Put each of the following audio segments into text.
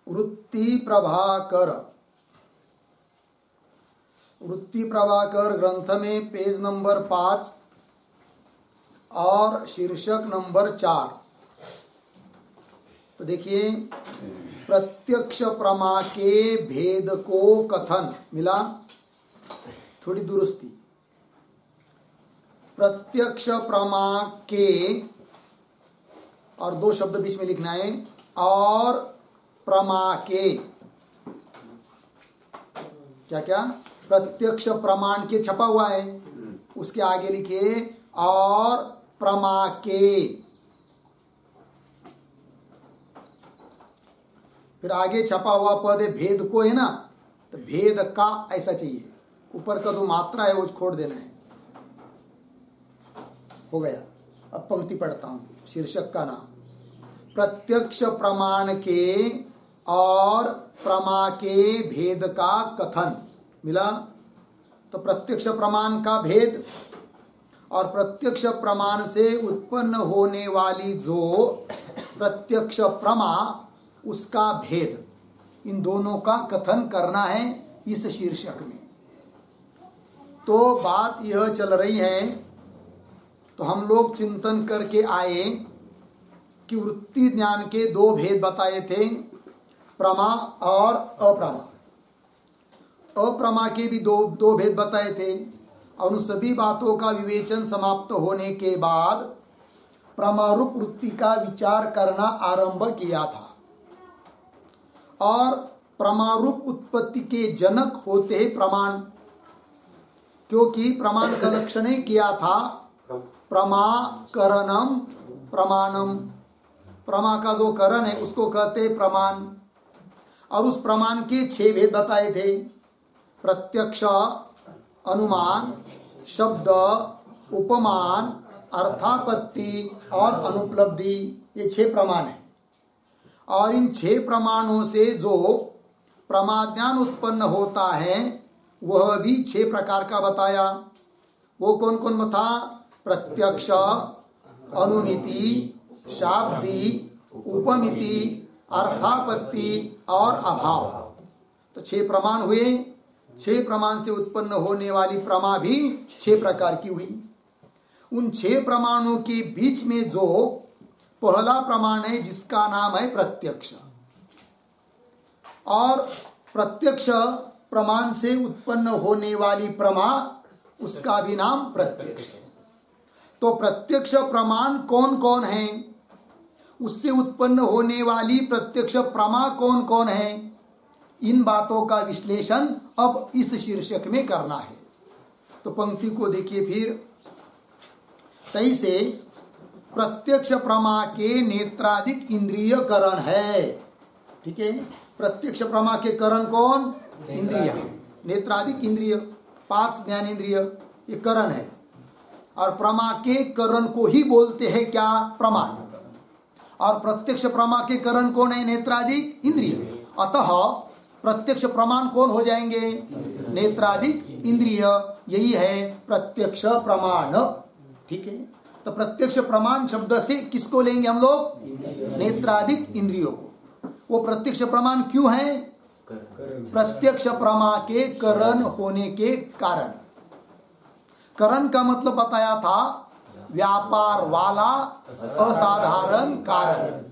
वृत्ति प्रभाकर, वृत्ति प्रभाकर ग्रंथ में पेज नंबर 5 और शीर्षक नंबर 4। तो देखिए, प्रत्यक्ष प्रमा के भेद को कथन मिला, थोड़ी दुरुस्ती। प्रत्यक्ष प्रमा के, और 2 शब्द बीच में लिखना है, और प्रमा के, क्या क्या, प्रत्यक्ष प्रमाण के छपा हुआ है, उसके आगे लिखिए और प्रमा के, फिर आगे छपा हुआ पद है भेद को, है ना, तो भेद का ऐसा चाहिए, ऊपर का जो मात्रा है वो खोड़ देना है। हो गया। अब पंक्ति पढ़ता हूं, शीर्षक का नाम, प्रत्यक्ष प्रमाण के और प्रमा के भेद का कथन मिला। तो प्रत्यक्ष प्रमाण का भेद और प्रत्यक्ष प्रमाण से उत्पन्न होने वाली जो प्रत्यक्ष प्रमा, उसका भेद, इन दोनों का कथन करना है इस शीर्षक में। तो बात यह चल रही है, तो हम लोग चिंतन करके आए कि वृत्ति ज्ञान के 2 भेद बताए थे, प्रमा और अप्रमा। अप्रमा के भी दो भेद बताए थे, और उन सभी बातों का विवेचन समाप्त होने के बाद प्रमारूप वृत्ति का विचार करना आरंभ किया था। और प्रमारूप उत्पत्ति के जनक होते हैं प्रमाण, क्योंकि प्रमाण का लक्षण ही किया था प्रमाकरणम प्रमाणम। प्रमा का जो करण है उसको कहते प्रमाण। और उस प्रमाण के 6 भेद बताए थे, प्रत्यक्ष, अनुमान, शब्द, उपमान, अर्थापत्ति और अनुपलब्धि, ये 6 प्रमाण है। और इन 6 प्रमाणों से जो प्रमाज्ञान उत्पन्न होता है वह भी 6 प्रकार का बताया। वो कौन कौन था? प्रत्यक्ष, अनुमिति, शाब्दी, उपमिति, अर्थापत्ति और अभाव। तो 6 प्रमाण हुए। 6 प्रमाण से उत्पन्न होने वाली प्रमा भी 6 प्रकार की हुई। उन 6 प्रमाणों के बीच में जो पहला प्रमाण है जिसका नाम है प्रत्यक्ष, और प्रत्यक्ष प्रमाण से उत्पन्न होने वाली प्रमा, उसका भी नाम प्रत्यक्ष। तो प्रत्यक्ष प्रमाण कौन कौन है, उससे उत्पन्न होने वाली प्रत्यक्ष प्रमा कौन कौन है, इन बातों का विश्लेषण अब इस शीर्षक में करना है। तो पंक्ति को देखिए फिर, तैसे प्रत्यक्ष प्रमा के नेत्रादिक इंद्रिय करण है। ठीक है, प्रत्यक्ष प्रमा के करण कौन? इंद्रिय, नेत्रादिक इंद्रिय, 5 ज्ञानेंद्रिय, ये करण है। और प्रमा के करण को ही बोलते हैं क्या? प्रमाण। और प्रत्यक्ष प्रमा के करण कौन है? नेत्रादिक इंद्रिय। अतः प्रत्यक्ष प्रमाण कौन हो जाएंगे? नेत्रादिक इंद्रिय। यही है प्रत्यक्ष प्रमाण। ठीक है, तो प्रत्यक्ष प्रमाण शब्द से किसको लेंगे हम लोग? नेत्रादिक इंद्रियों को। वो प्रत्यक्ष प्रमाण क्यों है? प्रत्यक्ष प्रमा के करण होने के कारण। करण का मतलब बताया था व्यापार वाला असाधारण कारण।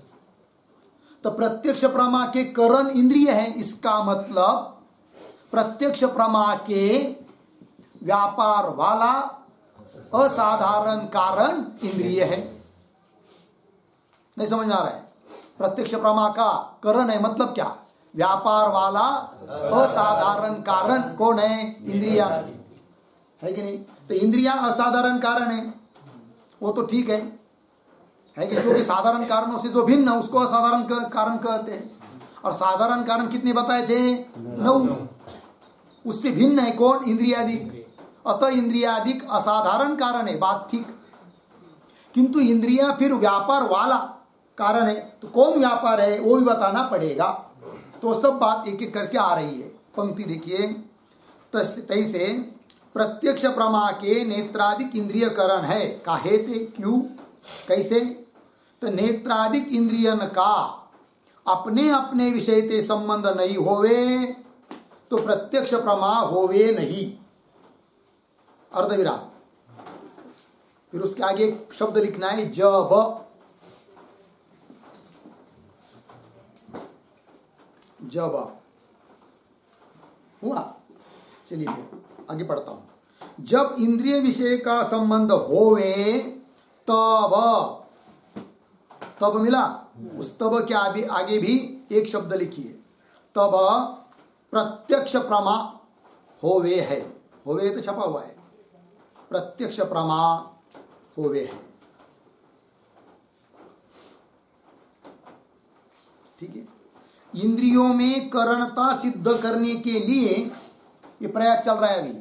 तो प्रत्यक्ष प्रमा के करण इंद्रिय है, इसका मतलब प्रत्यक्ष प्रमा के व्यापार वाला असाधारण कारण इंद्रिय है। नहीं समझ में आ रहा है? प्रत्यक्ष प्रमा का करण है मतलब क्या? व्यापार वाला असाधारण कारण कौन है? इंद्रिया है कि नहीं? तो इंद्रिया असाधारण कारण है, वो तो ठीक है कि, क्योंकि साधारण कारणों से जो भिन्न उसको असाधारण कारण कहते हैं। और साधारण कारण कितने बताए थे? 9। उससे भिन्न है कौन? इंद्रियादिक। अतः इंद्रियादिक असाधारण कारण है, बात ठीक। किंतु इंद्रिया फिर व्यापार वाला कारण है, तो कौन व्यापार है वो भी बताना पड़ेगा। तो सब बात एक एक करके आ रही है। पंक्ति देखिए, तैसे प्रत्यक्ष प्रमा के नेत्रादिक इंद्रिय करण है। काहे थे? क्यों? कैसे? तो नेत्रादिक इंद्रियन का अपने अपने विषय ते संबंध नहीं होवे तो प्रत्यक्ष प्रमा होवे नहीं। अर्धविराम। फिर उसके आगे एक शब्द लिखना है जब। जब हुआ। चलिए आगे पढ़ता हूं। जब इंद्रिय विषय का संबंध होवे तब, तब मिला, उस तब के आगे भी एक शब्द लिखिए, तब प्रत्यक्ष प्रमा होवे है। होवे तो छपा हुआ है, प्रत्यक्ष प्रमा होवे है। ठीक है। इंद्रियों में करणता सिद्ध करने के लिए ये प्रयास चल रहा है अभी,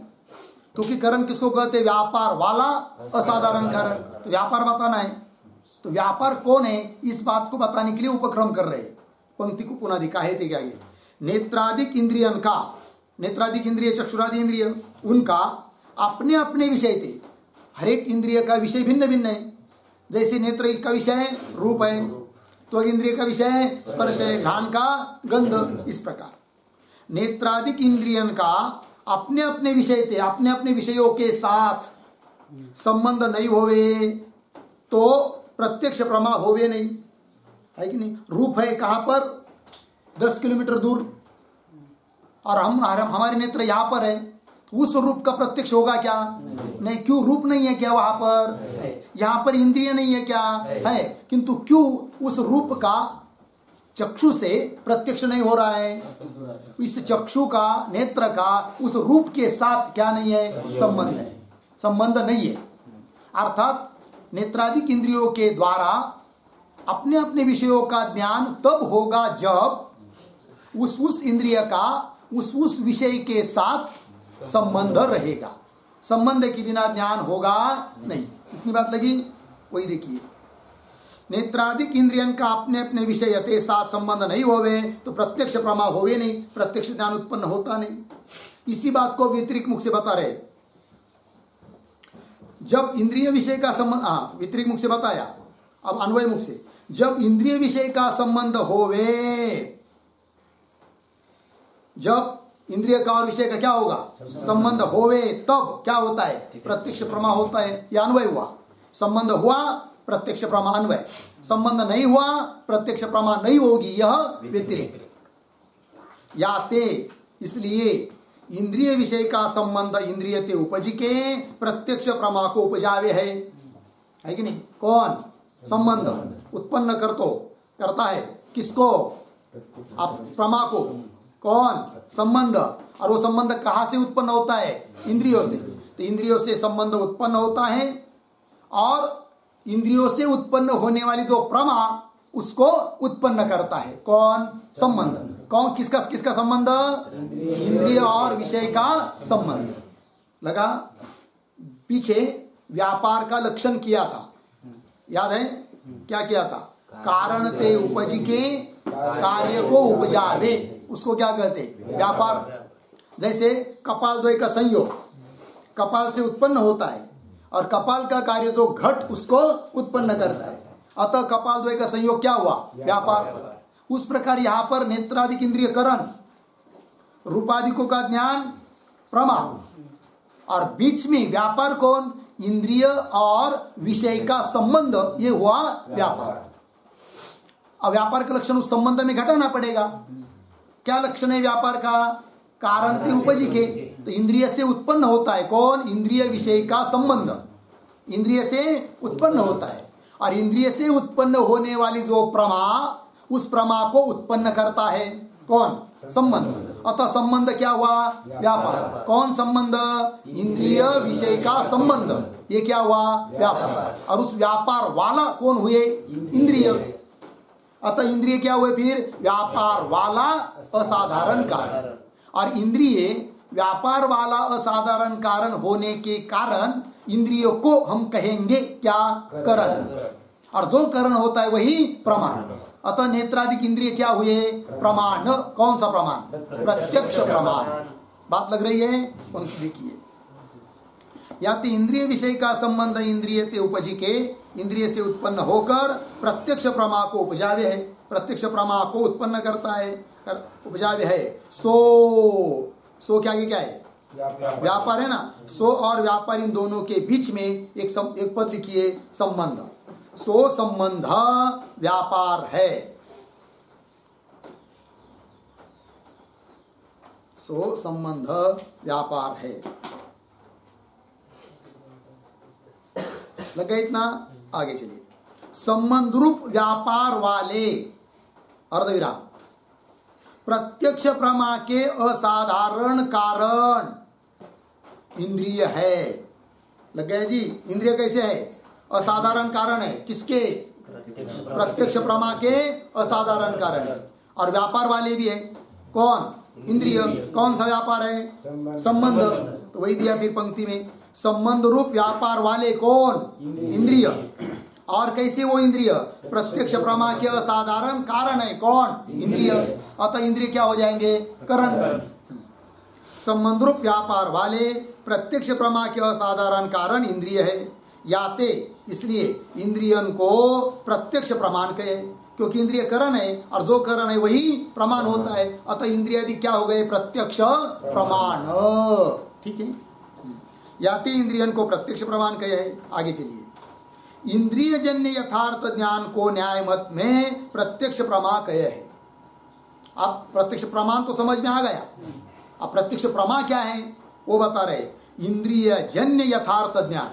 क्योंकि करण किसको कहते हैं? व्यापार वाला असाधारण करण। तो व्यापार बताना है, तो व्यापार कौन है इस बात को बताने के लिए उपक्रम कर रहे हैं। पंक्ति को पुनः दिखा है थे आगे। नेत्रादिक इंद्रियन का, नेत्रादिक इंद्रिय चक्षुरादि इंद्रिय, उनका अपने अपने विषय थे। हर एक इंद्रिय का विषय भिन्न भिन्न है। जैसे नेत्र का विषय रूप है, तो इंद्रिय का विषय स्पर्श है, घ्राण का गंध। इस प्रकार नेत्रादिक इंद्रियन का अपने अपने विषय थे, अपने अपने विषयों के साथ संबंध नहीं होवे तो प्रत्यक्ष प्रमा होवे नहीं, है कि नहीं? रूप है कहां पर? 10 किलोमीटर दूर, और हमारे नेत्र यहां पर है, उस रूप का प्रत्यक्ष होगा क्या? नहीं। क्यों? रूप नहीं है क्या वहां पर? है। यहां पर इंद्रिय नहीं है क्या? है। किंतु क्यों उस रूप का चक्षु से प्रत्यक्ष नहीं हो रहा है? इस चक्षु का, नेत्र का उस रूप के साथ क्या नहीं है? संबंध है, संबंध नहीं है। अर्थात नेत्रादिक इंद्रियों के द्वारा अपने अपने विषयों का ज्ञान तब होगा जब उस इंद्रिय का उस विषय के साथ संबंध रहेगा। संबंध के बिना ज्ञान होगा नहीं। इतनी बात लगी? वही देखिए, नेत्रादिक इंद्रियन का अपने अपने विषय के साथ संबंध नहीं होवे तो प्रत्यक्ष प्रमा होवे नहीं, प्रत्यक्ष ज्ञान उत्पन्न होता नहीं। इसी बात को व्यतिरिक्त मुख से बता रहे। जब इंद्रिय विषय का संबंध, व्यतिरिक्त मुख से बताया, अब अन्वय मुख से। जब इंद्रिय विषय का संबंध होवे, जब इंद्रिय का और विषय का क्या होगा? संबंध होवे, तब क्या होता है? प्रत्यक्ष प्रमा होता है। यह अन्वय हुआ। संबंध हुआ, प्रत्यक्ष प्रमा अन्वय। संबंध नहीं हुआ, प्रत्यक्ष प्रमा नहीं होगी, यह व्यतिरेक। याते, इसलिए इंद्रिय विषय का संबंध इंद्रिय ते उपजिके प्रत्यक्ष प्रमा को उपजावे है कि नहीं? कौन? संबंध उत्पन्न करता है किसको? आप प्रमा को। कौन? संबंध। और वो संबंध कहां से उत्पन्न होता है? इंद्रियों से। तो इंद्रियों से संबंध उत्पन्न होता है, और इंद्रियों से उत्पन्न होने वाली जो प्रमा उसको उत्पन्न करता है। कौन? संबंध। कौन? किसका किसका संबंध? इंद्रिय और विषय का संबंध। लगा? पीछे व्यापार का लक्षण किया था, याद है? क्या किया था? कारण ते उपजिके कार्य को उपजावे, उसको क्या कहते? व्यापार। जैसे कपाल द्वय का संयोग कपाल से उत्पन्न होता है, और कपाल का कार्य जो घट उसको उत्पन्न करता है, अतः कपाल द्वय का संयोग क्या हुआ? व्यापार। उस प्रकार यहां पर नेत्रादिक इंद्रिय करण, रूपादिकों का ज्ञान प्रमा, और बीच में व्यापार कौन? इंद्रिय और विषय का संबंध, ये हुआ व्यापार। अब व्यापार का लक्षण उस संबंध में घटाना पड़ेगा। क्या लक्षण है व्यापार का? कारण ते उपजिके, तो इंद्रिय से उत्पन्न होता है। कौन? इंद्रिय विषय का संबंध इंद्रिय से उत्पन्न होता है, और इंद्रिय से उत्पन्न होने वाली जो प्रमा, उस प्रमा को उत्पन्न करता है। कौन? संबंध। अतः संबंध क्या हुआ? व्यापार। कौन संबंध? इंद्रिय विषय का संबंध। ये क्या हुआ? व्यापार। और उस व्यापार वाला कौन हुए? इंद्रिय। अतः इंद्रिय क्या हुए? फिर व्यापार वाला असाधारण कारण। और इंद्रिय व्यापार वाला असाधारण कारण होने के कारण इंद्रियों को हम कहेंगे क्या? करण। और जो करण होता है वही प्रमाण। अतः नेत्रादिक इंद्रिय क्या हुए? प्रमाण। कौन सा प्रमाण? प्रत्यक्ष प्रमाण। बात लग रही है? देखिए, याते इंद्रिय विषय का संबंध इंद्रिय ते उपजिके, इंद्रिय से उत्पन्न होकर प्रत्यक्ष प्रमा को उपजावे है। प्रत्यक्ष प्रमा को उत्पन्न करता है। उपजा है सो क्या है व्यापार है ना। सो और व्यापार इन दोनों के बीच में एक पद लिखिए संबंध। सो संबंध व्यापार है। सो संबंध व्यापार है। लग गया इतना? आगे चलिए। संबंध रूप व्यापार वाले अर्धविराम प्रत्यक्ष प्रमा के असाधारण कारण इंद्रिय है। लग गया जी? इंद्रिय कैसे है? असाधारण कारण है। किसके? प्रत्यक्ष प्रमा के असाधारण कारण है। और व्यापार वाले भी है। कौन? इंद्रिय। कौन सा व्यापार है? संबंध। तो वही दिया फिर पंक्ति में, संबंध रूप व्यापार वाले कौन? इंद्रिय। और कैसे वो इंद्रिय? प्रत्यक्ष प्रमा के असाधारण कारण है। कौन? इंद्रिय। अतः इंद्रिय क्या हो जाएंगे? करण। संबंध रूप व्यापार वाले प्रत्यक्ष प्रमा के असाधारण कारण इंद्रिय है। याते इसलिए इंद्रियन को प्रत्यक्ष प्रमाण कहे, क्योंकि इंद्रिय करण है और जो करण है वही प्रमाण होता है। अतः इंद्रिय आदि क्या हो गए? प्रत्यक्ष प्रमाण। ठीक है। याते इंद्रियन को प्रत्यक्ष प्रमाण कहे। आगे चलिए। इंद्रिय जन्य यथार्थ ज्ञान को न्याय मत में प्रत्यक्ष प्रमा कहे है। अब प्रत्यक्ष प्रमाण तो समझ में आ गया। अब प्रत्यक्ष प्रमा क्या है वो बता रहे। इंद्रिय जन्य यथार्थ ज्ञान,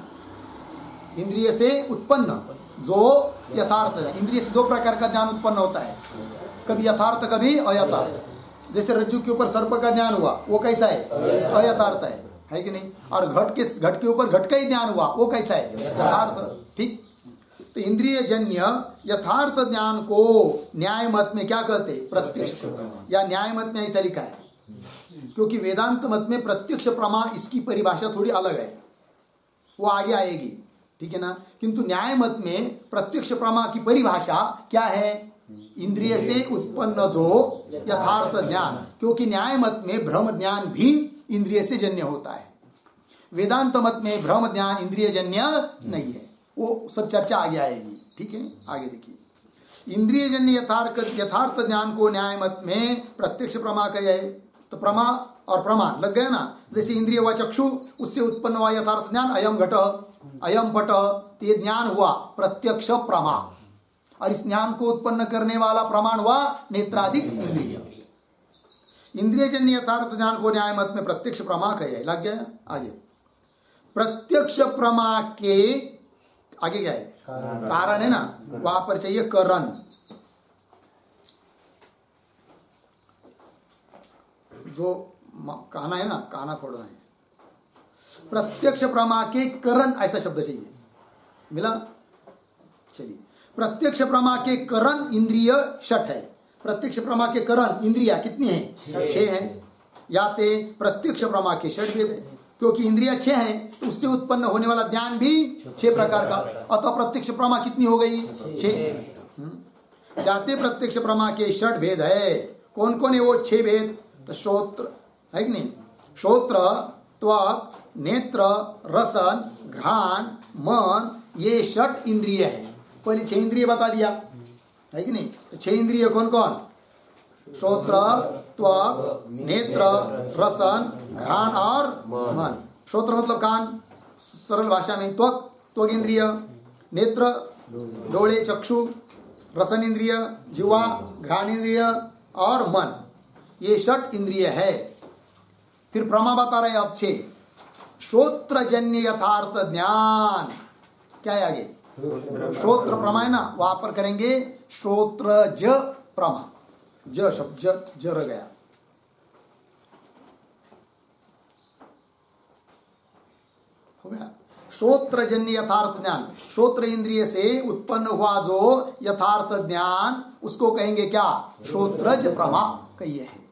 इंद्रिय से उत्पन्न जो यथार्थ है। इंद्रिय से दो प्रकार का ज्ञान उत्पन्न होता है, कभी यथार्थ कभी अयथार्थ। जैसे रज्जु के ऊपर सर्प का ज्ञान हुआ वो कैसा है? अयथार्थ है कि नहीं? और घट के ऊपर घट का ही ज्ञान हुआ वो कैसा है? यथार्थ। ठीक। तो इंद्रिय जन्य यथार्थ ज्ञान को न्याय मत में क्या कहते? प्रत्यक्ष। या न्याय मत में ऐसा लिखा है, क्योंकि वेदांत मत में प्रत्यक्ष प्रमा इसकी परिभाषा थोड़ी अलग है, वो आगे आएगी। ठीक है ना? किंतु न्याय मत में प्रत्यक्ष प्रमा की परिभाषा क्या है? इंद्रिय से उत्पन्न जो यथार्थ ज्ञान, क्योंकि न्याय मत में ब्रह्म ज्ञान भी इंद्रिय से जन्य होता है। वेदांत मत में ब्रह्म ज्ञान इंद्रिय जन्य नहीं है। वो सब चर्चा आगे आएगी। ठीक है? आगे देखिए। इंद्रिय जन्य यथार्थ ज्ञान को न्याय मत में प्रत्यक्ष प्रमा कहा है। तो प्रमा और प्रमाण लग गया ना। जैसे इंद्रिय व चक्षु, उससे उत्पन्न हुआ यथार्थ ज्ञान अयम घट अयम पट, तो ये ज्ञान हुआ प्रत्यक्ष प्रमा। और इस ज्ञान को उत्पन्न करने वाला प्रमाण हुआ नेत्रादिक इंद्रिय। इंद्रिय जन्य यथार्थ ज्ञान को न्याय मत में प्रत्यक्ष प्रमा कहे। लग गया? आगे प्रत्यक्ष प्रमा के आगे क्या है? कारण है ना, वहां पर चाहिए करण। जो कहना है ना, कहना फोड़ना है। प्रत्यक्ष प्रमा के करण ऐसा शब्द चाहिए। मिला? चलिए। प्रत्यक्ष प्रमा के करण इंद्रिय षट है। प्रत्यक्ष प्रमा के करण इंद्रिया कितनी है? 6 है। याते प्रत्यक्ष प्रमा के षट भेद है, क्योंकि इंद्रिया 6 है तो उससे उत्पन्न होने वाला ज्ञान भी 6 प्रकार का। अतः प्रत्यक्ष प्रमा कितनी हो गई? 6। याते प्रत्यक्ष प्रमा के षट भेद है। कौन कौन है वो 6 भेद? तो श्रोत्र है कि नहीं? श्रोत्र, त्वक, नेत्र, रसन, घ्राण, मन, ये षट इंद्रिय है। पहले 6 इंद्रिय बता दिया है कि नहीं? तो 6 इंद्रिय कौन कौन? श्रोत्र, त्वक, नेत्र, रसन, घ्राण और मन। श्रोत्र मतलब कान, सरल भाषा में त्वक इंद्रिय, नेत्र डोळे चक्षु, रसन इंद्रिय जिह्वा, घ्राण इंद्रिय और मन, ये षट इंद्रिय है। फिर प्रमा बता रहे अब 6। श्रोत्रजन्य यथार्थ ज्ञान क्या है आगे? श्रोत्र प्रमा है ना, वहां पर करेंगे श्रोत्रज प्रमा। ज शब्द ज रह गया। हो गया। श्रोत्रजन्य यथार्थ ज्ञान, श्रोत्र इंद्रिय से उत्पन्न हुआ जो यथार्थ ज्ञान उसको कहेंगे क्या? श्रोत्रज प्रमा कहिए है।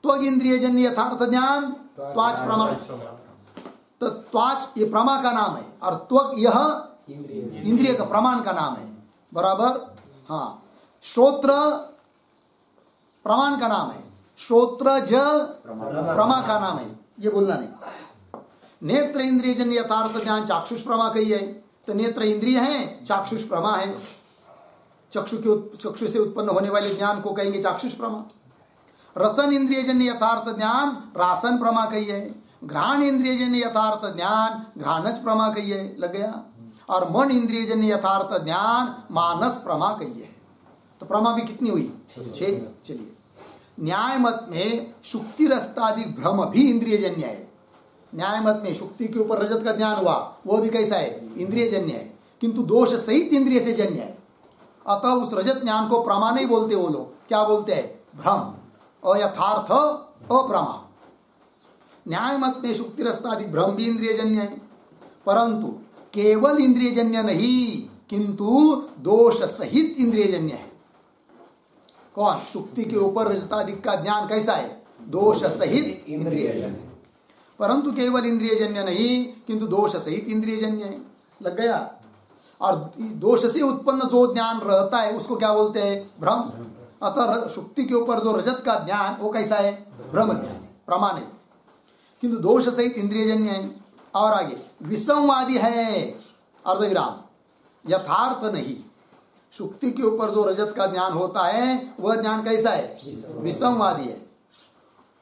त्वग इंद्रिय जन्य यथार्थ ज्ञान त्वाच प्रमा। तो त्वाच ये प्रमा का नाम है और त्वग यह इंद्रिय का प्रमाण का नाम है। बराबर? हाँ। श्रोत्र प्रमाण का नाम है, श्रोत्रज प्रमा का नाम है, ये बोलना नहीं। नेत्र इंद्रिय जन्य यथार्थ ज्ञान चाक्षुष प्रमा कही है। तो नेत्र इंद्रिय है, चाक्षुष प्रमा है। चक्षु से उत्पन्न होने वाले ज्ञान को कहेंगे चाक्षुष प्रमा। रसन इंद्रिय जन्य यथार्थ ज्ञान रासन प्रमा कहिए। घ्राण इंद्रिय जन्य यथार्थ ज्ञान घ्राणज प्रमा कहिए, लग गया। और मन इंद्रिय जन्य यथार्थ ज्ञान मानस प्रमा कहिए। तो प्रमा भी कितनी हुई? 6। चलिए, न्याय मत में शुक्ति रस्तादि भ्रम भी इंद्रिय जन्य है। न्याय मत में शुक्ति के ऊपर रजत का ज्ञान हुआ, वो भी कैसा है? इंद्रिय जन्य है, किंतु दोष सहित इंद्रिय से जन्य है। अतः उस रजत ज्ञान को प्रमा नहीं बोलते वो लोग, क्या बोलते हैं? भ्रम, अयथार्थ, अप्रमा। न्याय मत में शुक्ति रस्तादि भ्रम भी इंद्रिय जन्य है, परंतु केवल इंद्रिय जन्य नहीं, किंतु दोष सहित इंद्रिय जन्य है। कौन? शुक्ति के ऊपर रजतादिक का ज्ञान कैसा है? दोष सहित इंद्रिय जन्य। परंतु केवल इंद्रिय जन्य नहीं, किंतु दोष सहित इंद्रिय जन्य है, लग गया। और दोष से उत्पन्न जो ज्ञान रहता है उसको क्या बोलते हैं? भ्रम। अतः शुक्ति के ऊपर जो रजत का ज्ञान वो कैसा है? भ्रम ज्ञान है, प्रमा नहीं, किंतु दोष सहित इंद्रिय जन्य है। और आगे विसंवादी है, अर्धविराम, यथार्थ नहीं। शुक्ति के ऊपर जो रजत का ज्ञान होता है वह ज्ञान कैसा है? विसंवादी है,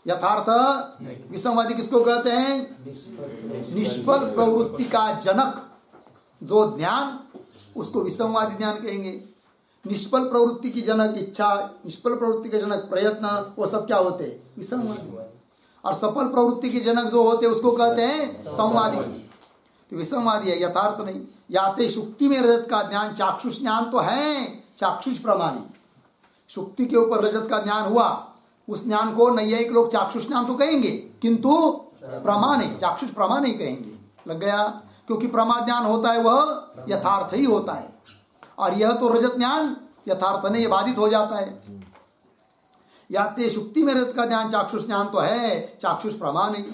यथार्थ नहीं। विसंवादी किसको कहते हैं? निष्फल प्रवृत्ति का जनक जो ज्ञान, उसको विसंवादी ज्ञान कहेंगे। निष्फल प्रवृत्ति की जनक इच्छा, निष्फल प्रवृत्ति के जनक प्रयत्न, वो सब क्या होते हैं? विसंवादी। और सफल प्रवृत्ति के जनक जो होते हैं उसको कहते हैं संवादी। तो विसंवादी है, यथार्थ नहीं। याते शुक्ति में रजत का ज्ञान चाक्षुष ज्ञान तो है, चाक्षुष प्रमाणी। शुक्ति के ऊपर रजत का ज्ञान हुआ, उस ज्ञान को नैयायिक लोग चाक्षुष ज्ञान तो कहेंगे, किंतु प्रमा नहीं, चाक्षुष प्रमा नहीं कहेंगे, लग गया। क्योंकि प्रमा ज्ञान होता है वह यथार्थ ही होता है, और यह तो रजत ज्ञान यथार्थ नहीं, बाधित हो जाता है। याते शुक्ति में रजत का ज्ञान चाक्षुष ज्ञान तो है, चाक्षुष प्रमा नहीं।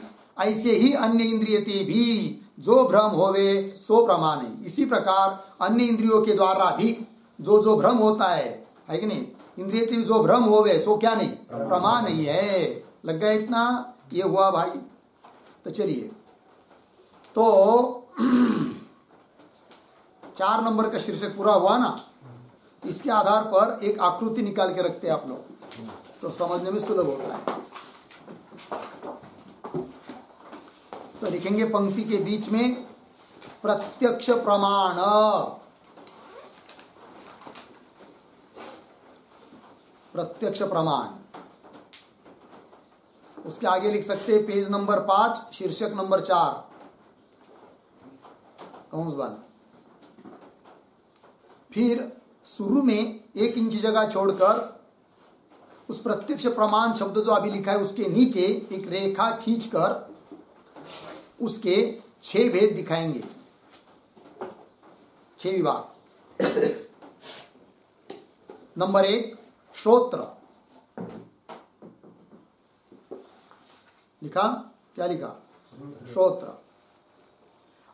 ऐसे ही अन्य इंद्रियते भी जो भ्रम होवे सो प्रमा नहीं। इसी प्रकार अन्य इंद्रियों के द्वारा भी जो भ्रम होता है कि नहीं? इंद्रियते जो भ्रम होवे सो क्या नहीं? प्रमा नहीं है, लग गया। इतना ये हुआ भाई। तो चलिए, तो 4 नंबर का शीर्षक पूरा हुआ ना। इसके आधार पर एक आकृति निकाल के रखते हैं आप लोग, तो समझने में सुलभ होता है। तो लिखेंगे पंक्ति के बीच में प्रत्यक्ष प्रमाण। प्रत्यक्ष प्रमाण, उसके आगे लिख सकते हैं पेज नंबर 5 शीर्षक नंबर 4 कौंस बंद। फिर शुरू में 1 इंच जगह छोड़कर उस प्रत्यक्ष प्रमाण शब्द जो अभी लिखा है उसके नीचे एक रेखा खींचकर उसके 6 भेद दिखाएंगे, 6 विभाग। नंबर 1 श्रोत्र। लिखा, क्या लिखा? श्रोत्र।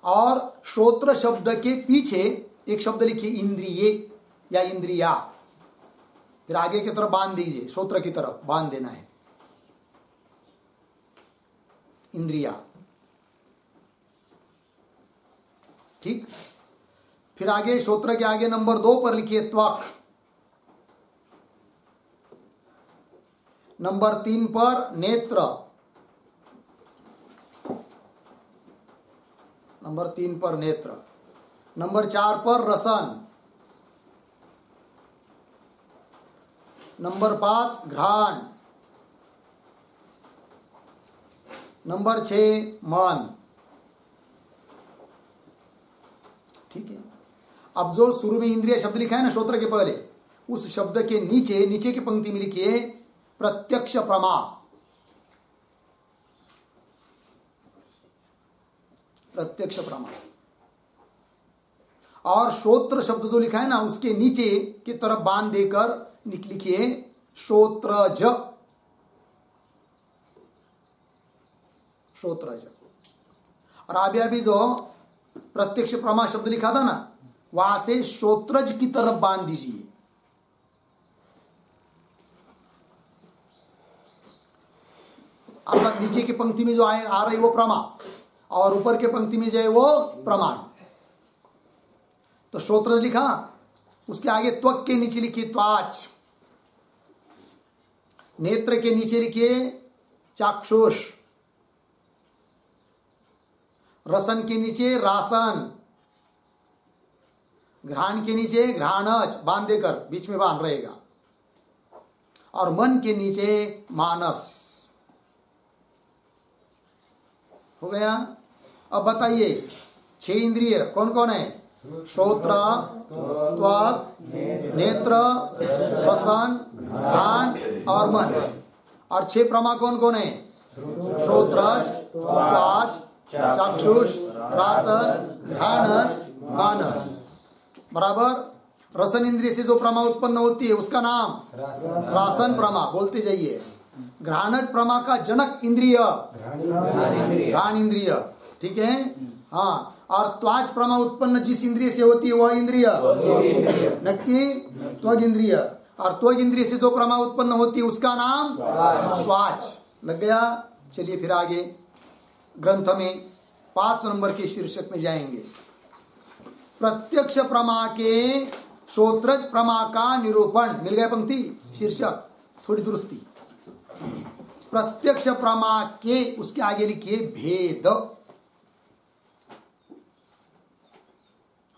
और श्रोत्र शब्द के पीछे एक शब्द लिखिए इंद्रिये या इंद्रिया, फिर आगे की तरफ बांध दीजिए, श्रोत्र की तरफ बांध देना है, इंद्रिया। ठीक। फिर आगे श्रोत्र के आगे नंबर 2 पर लिखिए त्वक। नंबर 3 पर नेत्र। नंबर 3 पर नेत्र। नंबर 4 पर रसन। नंबर 5 घ्राण। नंबर 6 मन। ठीक है। अब जो शुरू में इंद्रिय शब्द लिखा है ना श्रोत्र के पहले, उस शब्द के नीचे की पंक्ति में लिखिए प्रत्यक्ष प्रमा। प्रत्यक्ष प्रमा। और श्रोत्र शब्द जो लिखा है ना उसके नीचे की तरफ बांध देकर लिखिए श्रोत्रज। श्रोत्रज। और अभी जो प्रत्यक्ष प्रमा शब्द लिखा था ना, वहां से श्रोत्रज की तरफ बांध दीजिए। अर्थात नीचे की पंक्ति में जो आ रही वो प्रमा, और ऊपर के पंक्ति में जो है वो प्रमाण। तो श्रोत्रज लिखा, उसके आगे त्वक के नीचे लिखिए त्वाच, नेत्र के नीचे लिखिए चाक्षुष, रसन के नीचे रासन, घ्राण के नीचे घ्राणज, बांध देकर बीच में बांध रहेगा, और मन के नीचे मानस। हो गया। अब बताइए 6 इंद्रिय कौन कौन है? श्रोत्र, त्वक, नेत्र, रसन, घ्राण और मन। और 6 प्रमा कौन कौन है? श्रोत्रज, त्वच, चाक्षुष, रासन, घ्राणज, मानस। बराबर। रसन इंद्रिय से जो प्रमा उत्पन्न होती है उसका नाम रासन प्रमा, बोलते जाइए। घ्राणज प्रमा का जनक इंद्रिय घ्राण इंद्रिय, ठीक है। हाँ, और त्वच प्रमा उत्पन्न जिस इंद्रिय से होती है वह इंद्रिय नक्की त्वग इंद्रिय। और त्वग इंद्रिय से जो प्रमा उत्पन्न होती है उसका नाम त्वच। लग गया। चलिए फिर आगे ग्रंथ में 5 नंबर के शीर्षक में जाएंगे। प्रत्यक्ष प्रमा के श्रोत्रज प्रमा का निरूपण। मिल गया पंक्ति, शीर्षक, थोड़ी दुरुस्ती। प्रत्यक्ष प्रमा के, उसके आगे लिखिए भेद।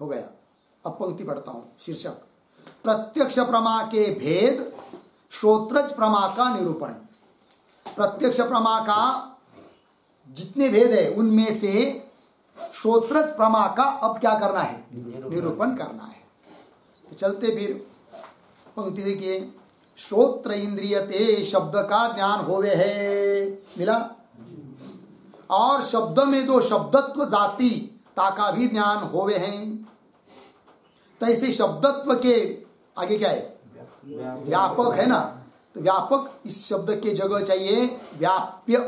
हो गया। अब पंक्ति पढ़ता हूं, शीर्षक प्रत्यक्ष प्रमा के भेद, श्रोत्रज प्रमा का निरूपण। प्रत्यक्ष प्रमा का जितने भेद है उनमें से श्रोत्रज प्रमा का अब क्या करना है? निरूपण करना है। तो चलते फिर पंक्ति देखिए। श्रोत्र इंद्रियते शब्द का ज्ञान होवे है। मिला। और शब्द में जो शब्दत्व जाति ताका भी ज्ञान होवे हैं। तैसे शब्दत्व के आगे क्या है? व्यापक है ना, तो व्यापक इस शब्द के जगह चाहिए व्याप्य।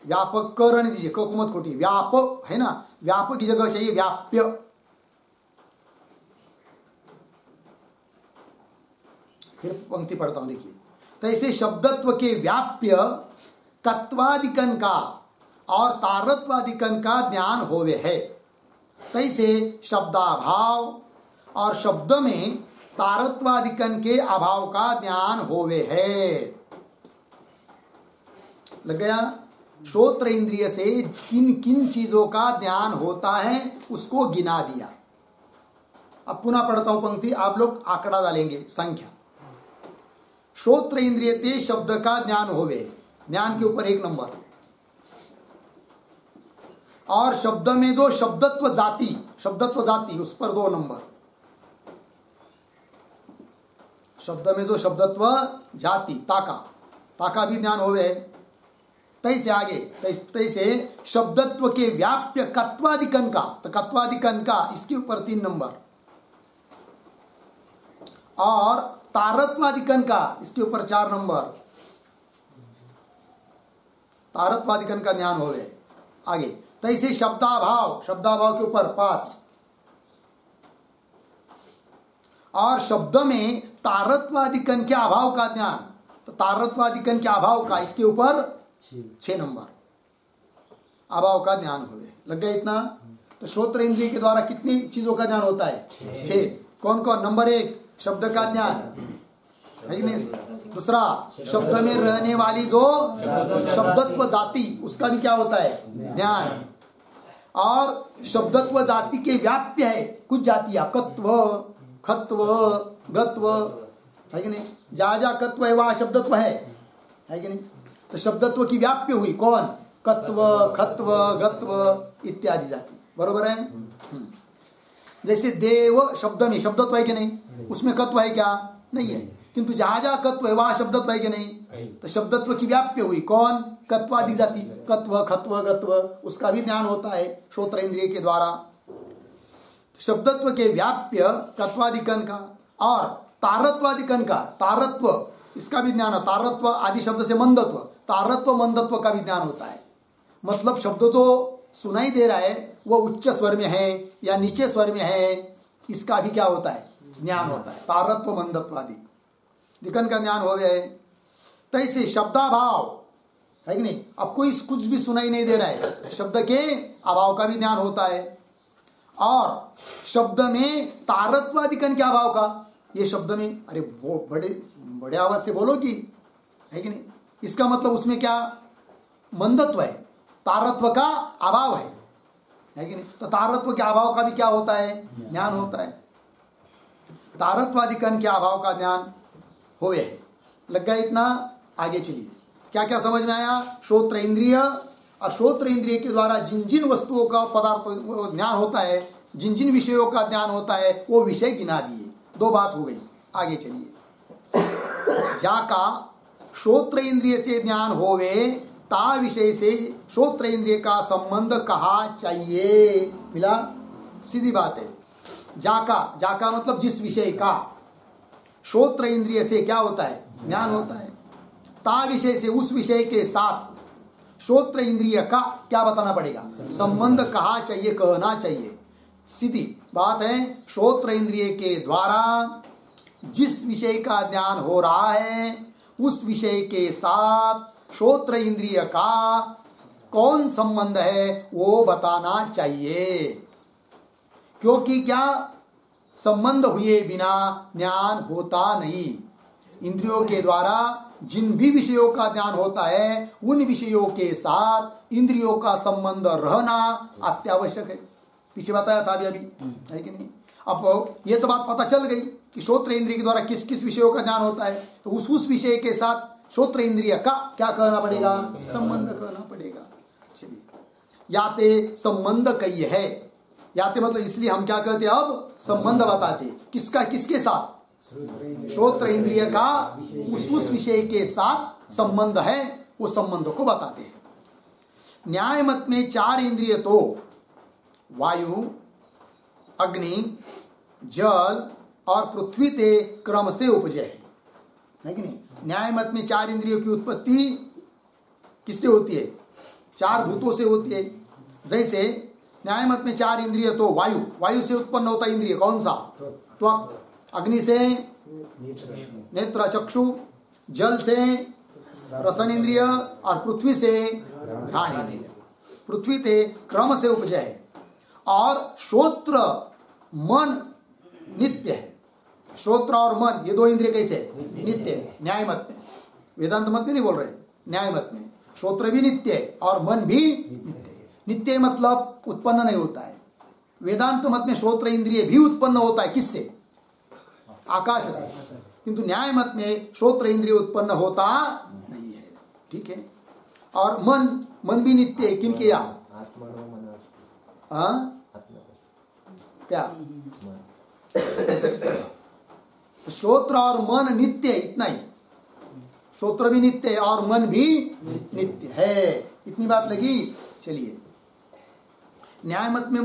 व्यापक कर रहने दीजिए, क को मत खोटिए, व्यापक है ना, व्यापक की जगह चाहिए व्याप्य। फिर पंक्ति पढ़ता हूं, देखिए। तैसे शब्दत्व के व्याप्य कत्वादिकन का और तारत्वादिकन का ज्ञान होवे है। तैसे शब्दाभाव और शब्द में तारत्वादिकन के अभाव का ज्ञान होवे है। लग गया। श्रोत्र इंद्रिय से किन किन चीजों का ज्ञान होता है उसको गिना दिया। अब पुनः पढ़ता हूं पंक्ति, आप लोग आंकड़ा डालेंगे, संख्या। श्रोत्र इंद्रिय ते शब्द का ज्ञान होवे, ज्ञान के ऊपर 1 नंबर। और शब्द में जो शब्दत्व जाति उस पर 2 नंबर। शब्द में जो शब्दत्व जाति ताका भी ज्ञान होवे। तैसे आगे, तैसे शब्दत्व के व्याप्य कत्वादिकन का, तो कत्वादिकन का इसके ऊपर 3 नंबर। और तारत्वादिकन का इसके ऊपर 4 नंबर। तारत्वादिकन का ज्ञान होवे। आगे तैसे शब्दाभाव के ऊपर 5। और शब्द में तारत्वादिकन के अभाव का ज्ञान, तो तारत्वादिकन के अभाव का इसके ऊपर 6 नंबर अभाव का ज्ञान हुए। लग गया इतना। तो श्रोत्र इंद्रिय के द्वारा कितनी चीजों का ज्ञान होता है? 6। कौन कौन? नंबर 1 शब्द का ज्ञान है कि नहीं। दूसरा, शब्द में रहने वाली जो शब्दत्व जाति उसका भी क्या होता है? ज्ञान। और शब्दत्व जाति के व्याप्य है कुछ जातियां, कत्व, खत्व, गत्व, है कि नहीं। जा कत्व है वहां शब्दत्व है कि नहीं। तो शब्दत्व की व्याप्य हुई कौन? कत्व, खत्व, गत्व इत्यादि जाति। बरोबर है। जैसे देव शब्द में शब्दत्व है कि नहीं, उसमें कत्व है क्या? नहीं है। किंतु जहां कत्व है वहां शब्दत्व है कि नहीं। तो शब्दत्व की व्याप्य हुई कौन? कत्वादि जाति, कत्व, खत्व, गत्व, उसका भी ज्ञान होता है श्रोत्र इंद्रिय के द्वारा। शब्दत्व के व्याप्य कत्वादिकन का और तारत्वादिकन का, तारत्व इसका भी ज्ञान है। तारत्व आदि शब्द से मंदत्व, तारत्व मंदत्व का भी ज्ञान होता है। मतलब शब्द तो सुनाई दे रहा है वो उच्च स्वर में है या नीचे स्वर में है, इसका भी क्या होता है? ज्ञान होता है। तारत्व मंदत्व आदि दिकन का ज्ञान हो गया। तैसे शब्दाभाव है कि नहीं। अब कोई कुछ भी सुनाई नहीं दे रहा है, शब्द के अभाव का भी ज्ञान होता है। और शब्द में तारत्वादिकन क्या भाव का, ये शब्द में अरे वो बड़े बड़े आवाज से बोलो कि, है कि नहीं, इसका मतलब उसमें क्या मंदत्व है, तारत्व का अभाव है कि नहीं। तो तारत्व के अभाव का भी क्या होता है, ज्ञान होता है। तारत्वादिकन के अभाव का ज्ञान होवे है। लग गया इतना, आगे चलिए। क्या क्या समझ में आया, श्रोत्र इंद्रिय, और श्रोत्र इंद्रिय के द्वारा जिन जिन वस्तुओं का पदार्थ ज्ञान होता है, जिन जिन विषयों का ज्ञान होता है, वो विषय गिना दिए। दो बात हो गई, आगे चलिए। जाका श्रोत्र इंद्रिय से ज्ञान होवे, ता विषय से श्रोत्र इंद्रिय का संबंध कहा चाहिए। मिला, सीधी बात है। जाका, जाका मतलब जिस विषय का, श्रोत्र इंद्रिय से क्या होता है, ज्ञान होता है। ता विषय से उस विषय के साथ श्रोत्र इंद्रिय का क्या बताना पड़ेगा, संबंध कहा चाहिए, कहना चाहिए। सीधी बात है। श्रोत्र इंद्रिय के द्वारा जिस विषय का ज्ञान हो रहा है, उस विषय के साथ श्रोत्र इंद्रिय का कौन संबंध है वो बताना चाहिए। क्योंकि क्या, संबंध हुए बिना ज्ञान होता नहीं। इंद्रियों के द्वारा जिन भी विषयों का ज्ञान होता है, उन विषयों के साथ इंद्रियों का संबंध रहना अत्यावश्यक है। पीछे बताया था अभी है कि नहीं। अब ये तो बात पता चल गई कि श्रोत्र इंद्रिय के द्वारा किस किस विषयों का ज्ञान होता है, तो उस विषय के साथ श्रोत्र इंद्रिय का क्या कहना पड़ेगा, संबंध कहना पड़ेगा। चलिए, याते संबंध कही है, याते मतलब इसलिए हम क्या कहते हैं, अब संबंध बताते, किसका किसके साथ, श्रोत्र इंद्रिय का उस विषय के साथ संबंध है, उस संबंध को बताते हैं। न्याय मत में चार इंद्रिय तो वायु, अग्नि, जल और पृथ्वी ते क्रम से उपजे है कि नहीं। न्याय मत में चार इंद्रियों की उत्पत्ति किससे होती है, चार भूतों से होती है। जैसे न्याय मत में चार इंद्रिय तो वायु, वायु से उत्पन्न होता इंद्रिय कौन सा, त्वक, अग्नि से नेत्र चक्षु, जल से रसन इंद्रिय और पृथ्वी से घ्राण इंद्रिय। पृथ्वी ते क्रम से उपजे है। और श्रोत्र मन नित्य है। श्रोत्र और मन ये दो इंद्रिय कैसे नित्य है, न्याय मत में। वेदांत मत में नहीं बोल रहे, न्याय मत में श्रोत्र भी नित्य है और मन भी नित्य है। नित्य मतलब उत्पन्न नहीं होता है। वेदांत मत में श्रोत्र इंद्रिय भी उत्पन्न होता है, किससे, आकाश से। किंतु न्याय मत में श्रोत्र इंद्रिय उत्पन्न होता नहीं है। ठीक है। और मन भी नित्य है, किनके यहाँ, क्या श्रोत्र और मन नित्य है, इतना ही। श्रोत्र भी नित्य है और मन भी नित्य है, इतनी बात लगी। चलिए, न्याय मत में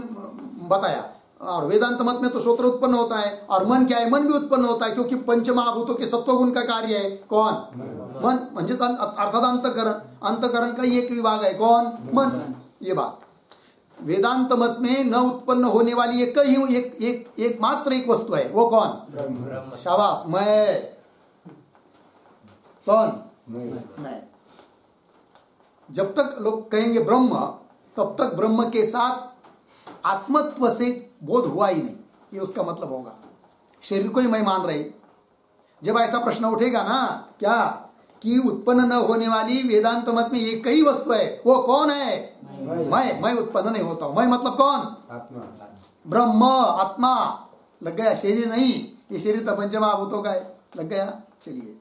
बताया और वेदांत मत में तो श्रोत्र उत्पन्न होता है और मन क्या है, मन भी उत्पन्न होता है, क्योंकि पंच महाभूतों के सत्वगुण का कार्य है कौन, मन। म्हणजे अर्थात अंतकरण, अंतकरण का एक विभाग है कौन, मन। ये बात वेदांत मत में न उत्पन्न होने वाली एक मात्र एक वस्तु है, वो कौन, शाबाश, मैं। कौन, मैं। जब तक लोग कहेंगे ब्रह्म, तब तक ब्रह्म के साथ आत्मत्व से बोध हुआ ही नहीं, ये उसका मतलब होगा। शरीर को ही मैं मान रहे। जब ऐसा प्रश्न उठेगा ना, क्या कि उत्पन्न न होने वाली वेदांत मत में एक ही वस्तु है, वो कौन है, मैं उत्पन्न नहीं होता हूं। मैं मतलब कौन, आत्मा, ब्रह्म, आत्मा। लग गया, शरीर नहीं, ये शरीर तो पंचमहाभूतों का है। लग गया। चलिए,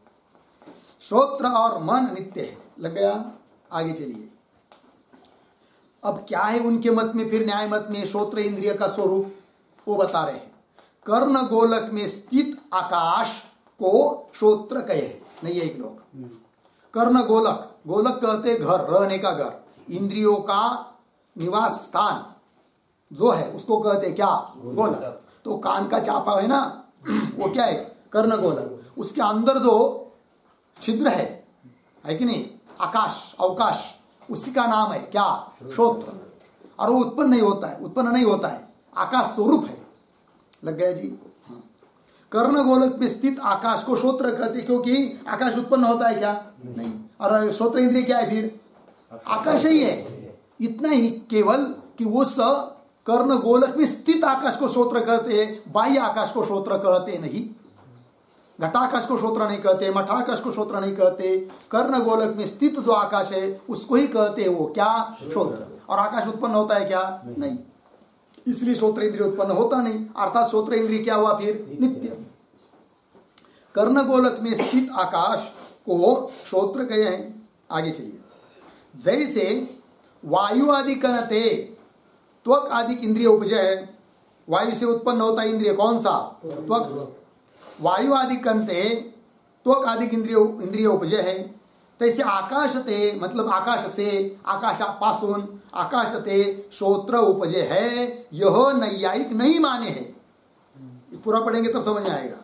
श्रोत्र और मन नित्य है। लग गया, आगे चलिए। अब क्या है उनके मत में, फिर न्याय मत में श्रोत्र इंद्रिय का स्वरूप वो बता रहे हैं। कर्ण गोलक में स्थित आकाश को श्रोत्र कहे नहीं है एक लोग। कर्ण गोलक, गोलक कहते घर, रहने का घर, इंद्रियों का निवास स्थान जो है उसको कहते क्या, गोलक। तो कान का चापा है ना, वो क्या है, कर्ण गोलक। उसके अंदर जो छिद्र है कि नहीं, आकाश, अवकाश, उसी का नाम है क्या, श्रोत्र। और वो उत्पन्न नहीं होता है, उत्पन्न नहीं होता है, आकाश स्वरूप है। लग गया जी। कर्ण गोलक में स्थित आकाश को श्रोत्र कहते, क्योंकि आकाश उत्पन्न होता है क्या, नहीं। और श्रोत्र इंद्रिय क्या है, फिर आकाश ही है। इतना ही केवल कि उस कर्ण गोलक में स्थित आकाश को श्रोत्र कहते हैं, बाह्य आकाश को श्रोत्र कहते नहीं। घटाकाश को श्रोत्र नहीं कहते, मठाकाश को श्रोत्र नहीं कहते। कर्ण गोलक में स्थित जो आकाश है उसको ही कहते हैं वो क्या? श्रोत्र। और आकाश उत्पन्न होता है क्या? नहीं। इसलिए श्रोत्र इंद्रिय उत्पन्न होता नहीं, अर्थात श्रोत्र इंद्रिय क्या हुआ फिर? नित्य। कर्ण गोलक में स्थित आकाश को श्रोत्र कहे हैं। आगे चलिए। जैसे वायु आदि कनते त्वक आदि इंद्रिय उपजय है, वायु से उत्पन्न होता है इंद्रिय कौन सा? त्वक। वायु आदि कनते त्वक आदि इंद्रिय उपजय है, तैसे आकाशते मतलब आकाश से, आकाशापासून आकाशते श्रोत्र उपजय है, यह नैयायिक नहीं माने है। पूरा पढ़ेंगे तब समझ में आएगा,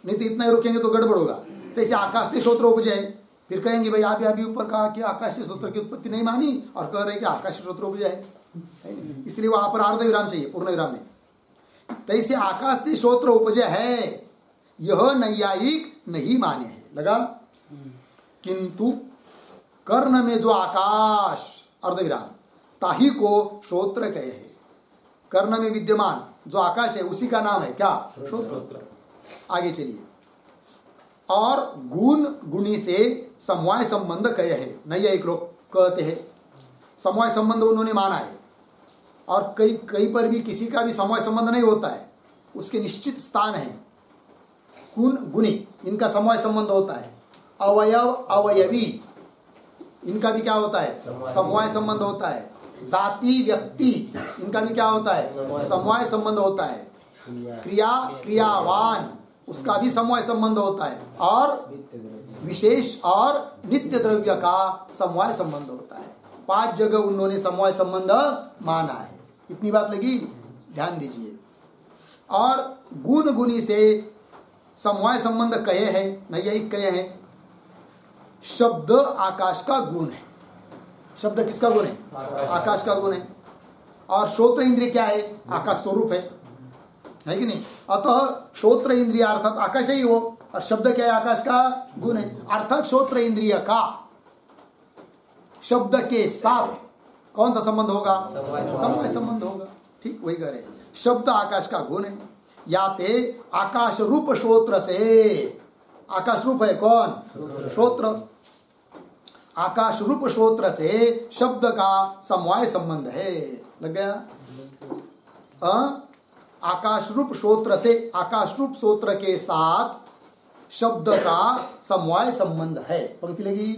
नहीं तो इतना ही रुकेंगे तो गड़बड़ होगा। तैसे आकाश से श्रोत्र उपजय, फिर कहेंगे भाई आप अभी ऊपर कहा कि आकाश से श्रोत्र की उत्पत्ति नहीं मानी और कह रहे कि आकाश से श्रोत्र उपजय है, इसलिए वहां पर अर्ध विराम चाहिए, पूर्ण विराम नहीं। तैसे आकाश से श्रोत्र उपजय है, यह नैयायिक नहीं माने है। लगा? किंतु कर्ण में जो आकाश अर्धविराम ताही को श्रोत्र कहे है। कर्ण में विद्यमान जो आकाश है उसी का नाम है क्या? श्रोत्र। आगे चलिए। और गुण गुणी से समवाय संबंध कहे है, नैयायिक लोग कहते हैं। समवाय संबंध उन्होंने माना है, और कई पर भी किसी का भी समवाय संबंध नहीं होता है, उसके निश्चित स्थान है। गुण गुणी इनका समवाय संबंध होता है। अवयव अवयवी इनका भी क्या होता है? समवाय संबंध होता है। जाति व्यक्ति इनका भी क्या होता है? समवाय संबंध होता है। क्रिया क्रियावान उसका भी समवाय संबंध होता है, और विशेष और नित्य द्रव्य का समवाय संबंध होता है। 5 जगह उन्होंने समवाय संबंध माना है। इतनी बात लगी, ध्यान दीजिए। और गुण गुणी से समवाय संबंध कहे हैं, नैयायिक कहे हैं। शब्द आकाश का गुण है। शब्द किसका गुण है? आकाश का गुण है। और श्रोत्र इंद्रिय क्या है? आकाश स्वरूप है कि नहीं? अतः श्रोत्र इंद्रिय अर्थात आकाश ही हो, और शब्द क्या है? आकाश का गुण है। अर्थात श्रोत्र इंद्रिय का शब्द के साथ कौन सा संबंध होगा? समवाय संबंध होगा। ठीक वही कह रहे। शब्द आकाश का गुण है। याते आकाश रूप श्रोत्र से, आकाश रूप है कौन? श्रोत्र। आकाश रूप श्रोत्र से शब्द का समवाय संबंध है। लग गया? आकाश रूप श्रोत्र से, आकाश रूप श्रोत्र के साथ शब्द का समवाय संबंध है। पंक्ति लगी।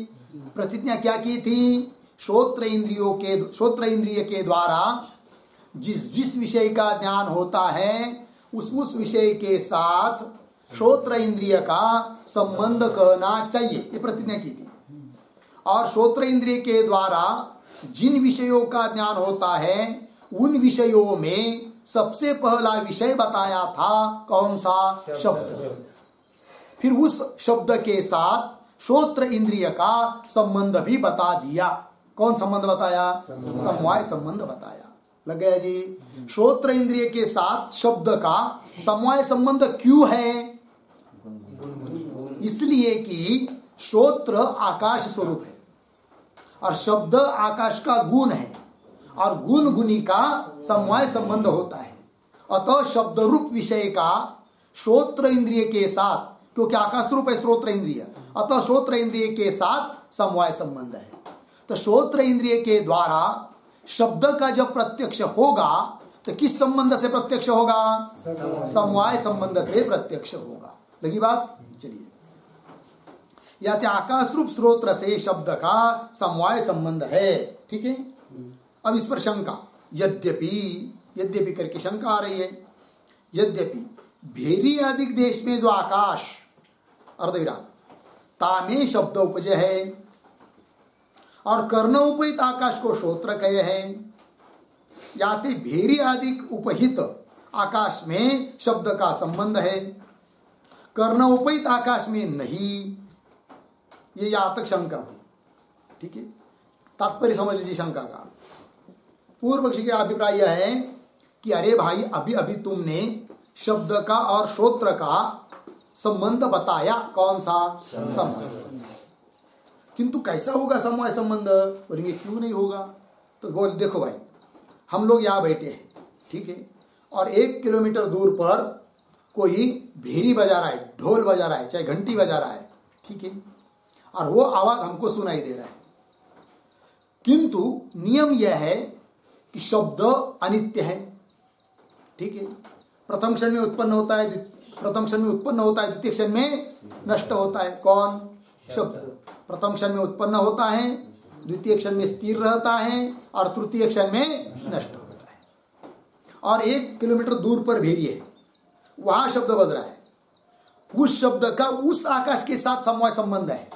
प्रतिज्ञा क्या की थी? श्रोत्र इंद्रिय के द्वारा जिस विषय का ज्ञान होता है उस विषय के साथ श्रोत्र इंद्रिय का संबंध करना चाहिए, ये प्रतिज्ञा की थी। और श्रोत्र इंद्रिय के द्वारा जिन विषयों का ज्ञान होता है उन विषयों में सबसे पहला विषय बताया था कौन सा? शब्द। फिर उस शब्द के साथ श्रोत्र इंद्रिय का संबंध भी बता दिया। कौन संबंध बताया? समवाय संबंध बताया। लग गया जी? श्रोत्र इंद्रिय के साथ शब्द का समवाय संबंध क्यों है? इसलिए कि श्रोत्र आकाश स्वरूप है और शब्द आकाश का गुण है, और गुण गुणी का समवाय संबंध होता है। अतः शब्द रूप विषय का श्रोत्र इंद्रिय के साथ, क्योंकि आकाश रूप है श्रोत्र इंद्रिय, अतः श्रोत्र इंद्रिय के साथ समवाय संबंध है। तो श्रोत्र इंद्रिय के द्वारा शब्द का जब प्रत्यक्ष होगा तो किस संबंध से प्रत्यक्ष होगा? समवाय संबंध से प्रत्यक्ष होगा। लगी बात? चलिए। या आकाश रूप श्रोत्र से शब्द का समवाय संबंध है। ठीक है। अब इस पर शंका। यद्यपि करके शंका आ रही है। यद्यपि भेरी आदि देश में जो आकाश अर्धविराम तामे शब्द उपजय है, और कर्ण उपहित आकाश को श्रोत्र कहे हैं। याते भेरी आदि उपहित आकाश में शब्द का संबंध है, कर्ण उपहित आकाश में नहीं। ये यहाँ तक शंका हुई। ठीक है। तात्पर्य समझ लीजिए शंका का। पूर्व पक्षी का अभिप्राय यह है कि अरे भाई अभी अभी तुमने शब्द का और श्रोत्र का संबंध बताया। कौन सा? संबंध। किंतु कैसा होगा समवाय संबंध? बोलेंगे क्यों नहीं होगा? तो बोल देखो भाई, हम लोग यहाँ बैठे हैं, ठीक है, और 1 किलोमीटर दूर पर कोई भेरी बजा रहा है, ढोल बजा रहा है, चाहे घंटी बजा रहा है, ठीक है, और वो आवाज हमको सुनाई दे रहा है। किंतु नियम यह है कि शब्द अनित्य है, ठीक है, प्रथम क्षण में उत्पन्न होता है, द्वितीय क्षण में नष्ट होता है। कौन? शब्द। प्रथम क्षण में उत्पन्न होता है, द्वितीय क्षण में स्थिर रहता है और तृतीय क्षण में नष्ट होता है। और 1 किलोमीटर दूर पर भेरी है, वहां शब्द बज रहा है, उस शब्द का उस आकाश के साथ समवाय संबंध है,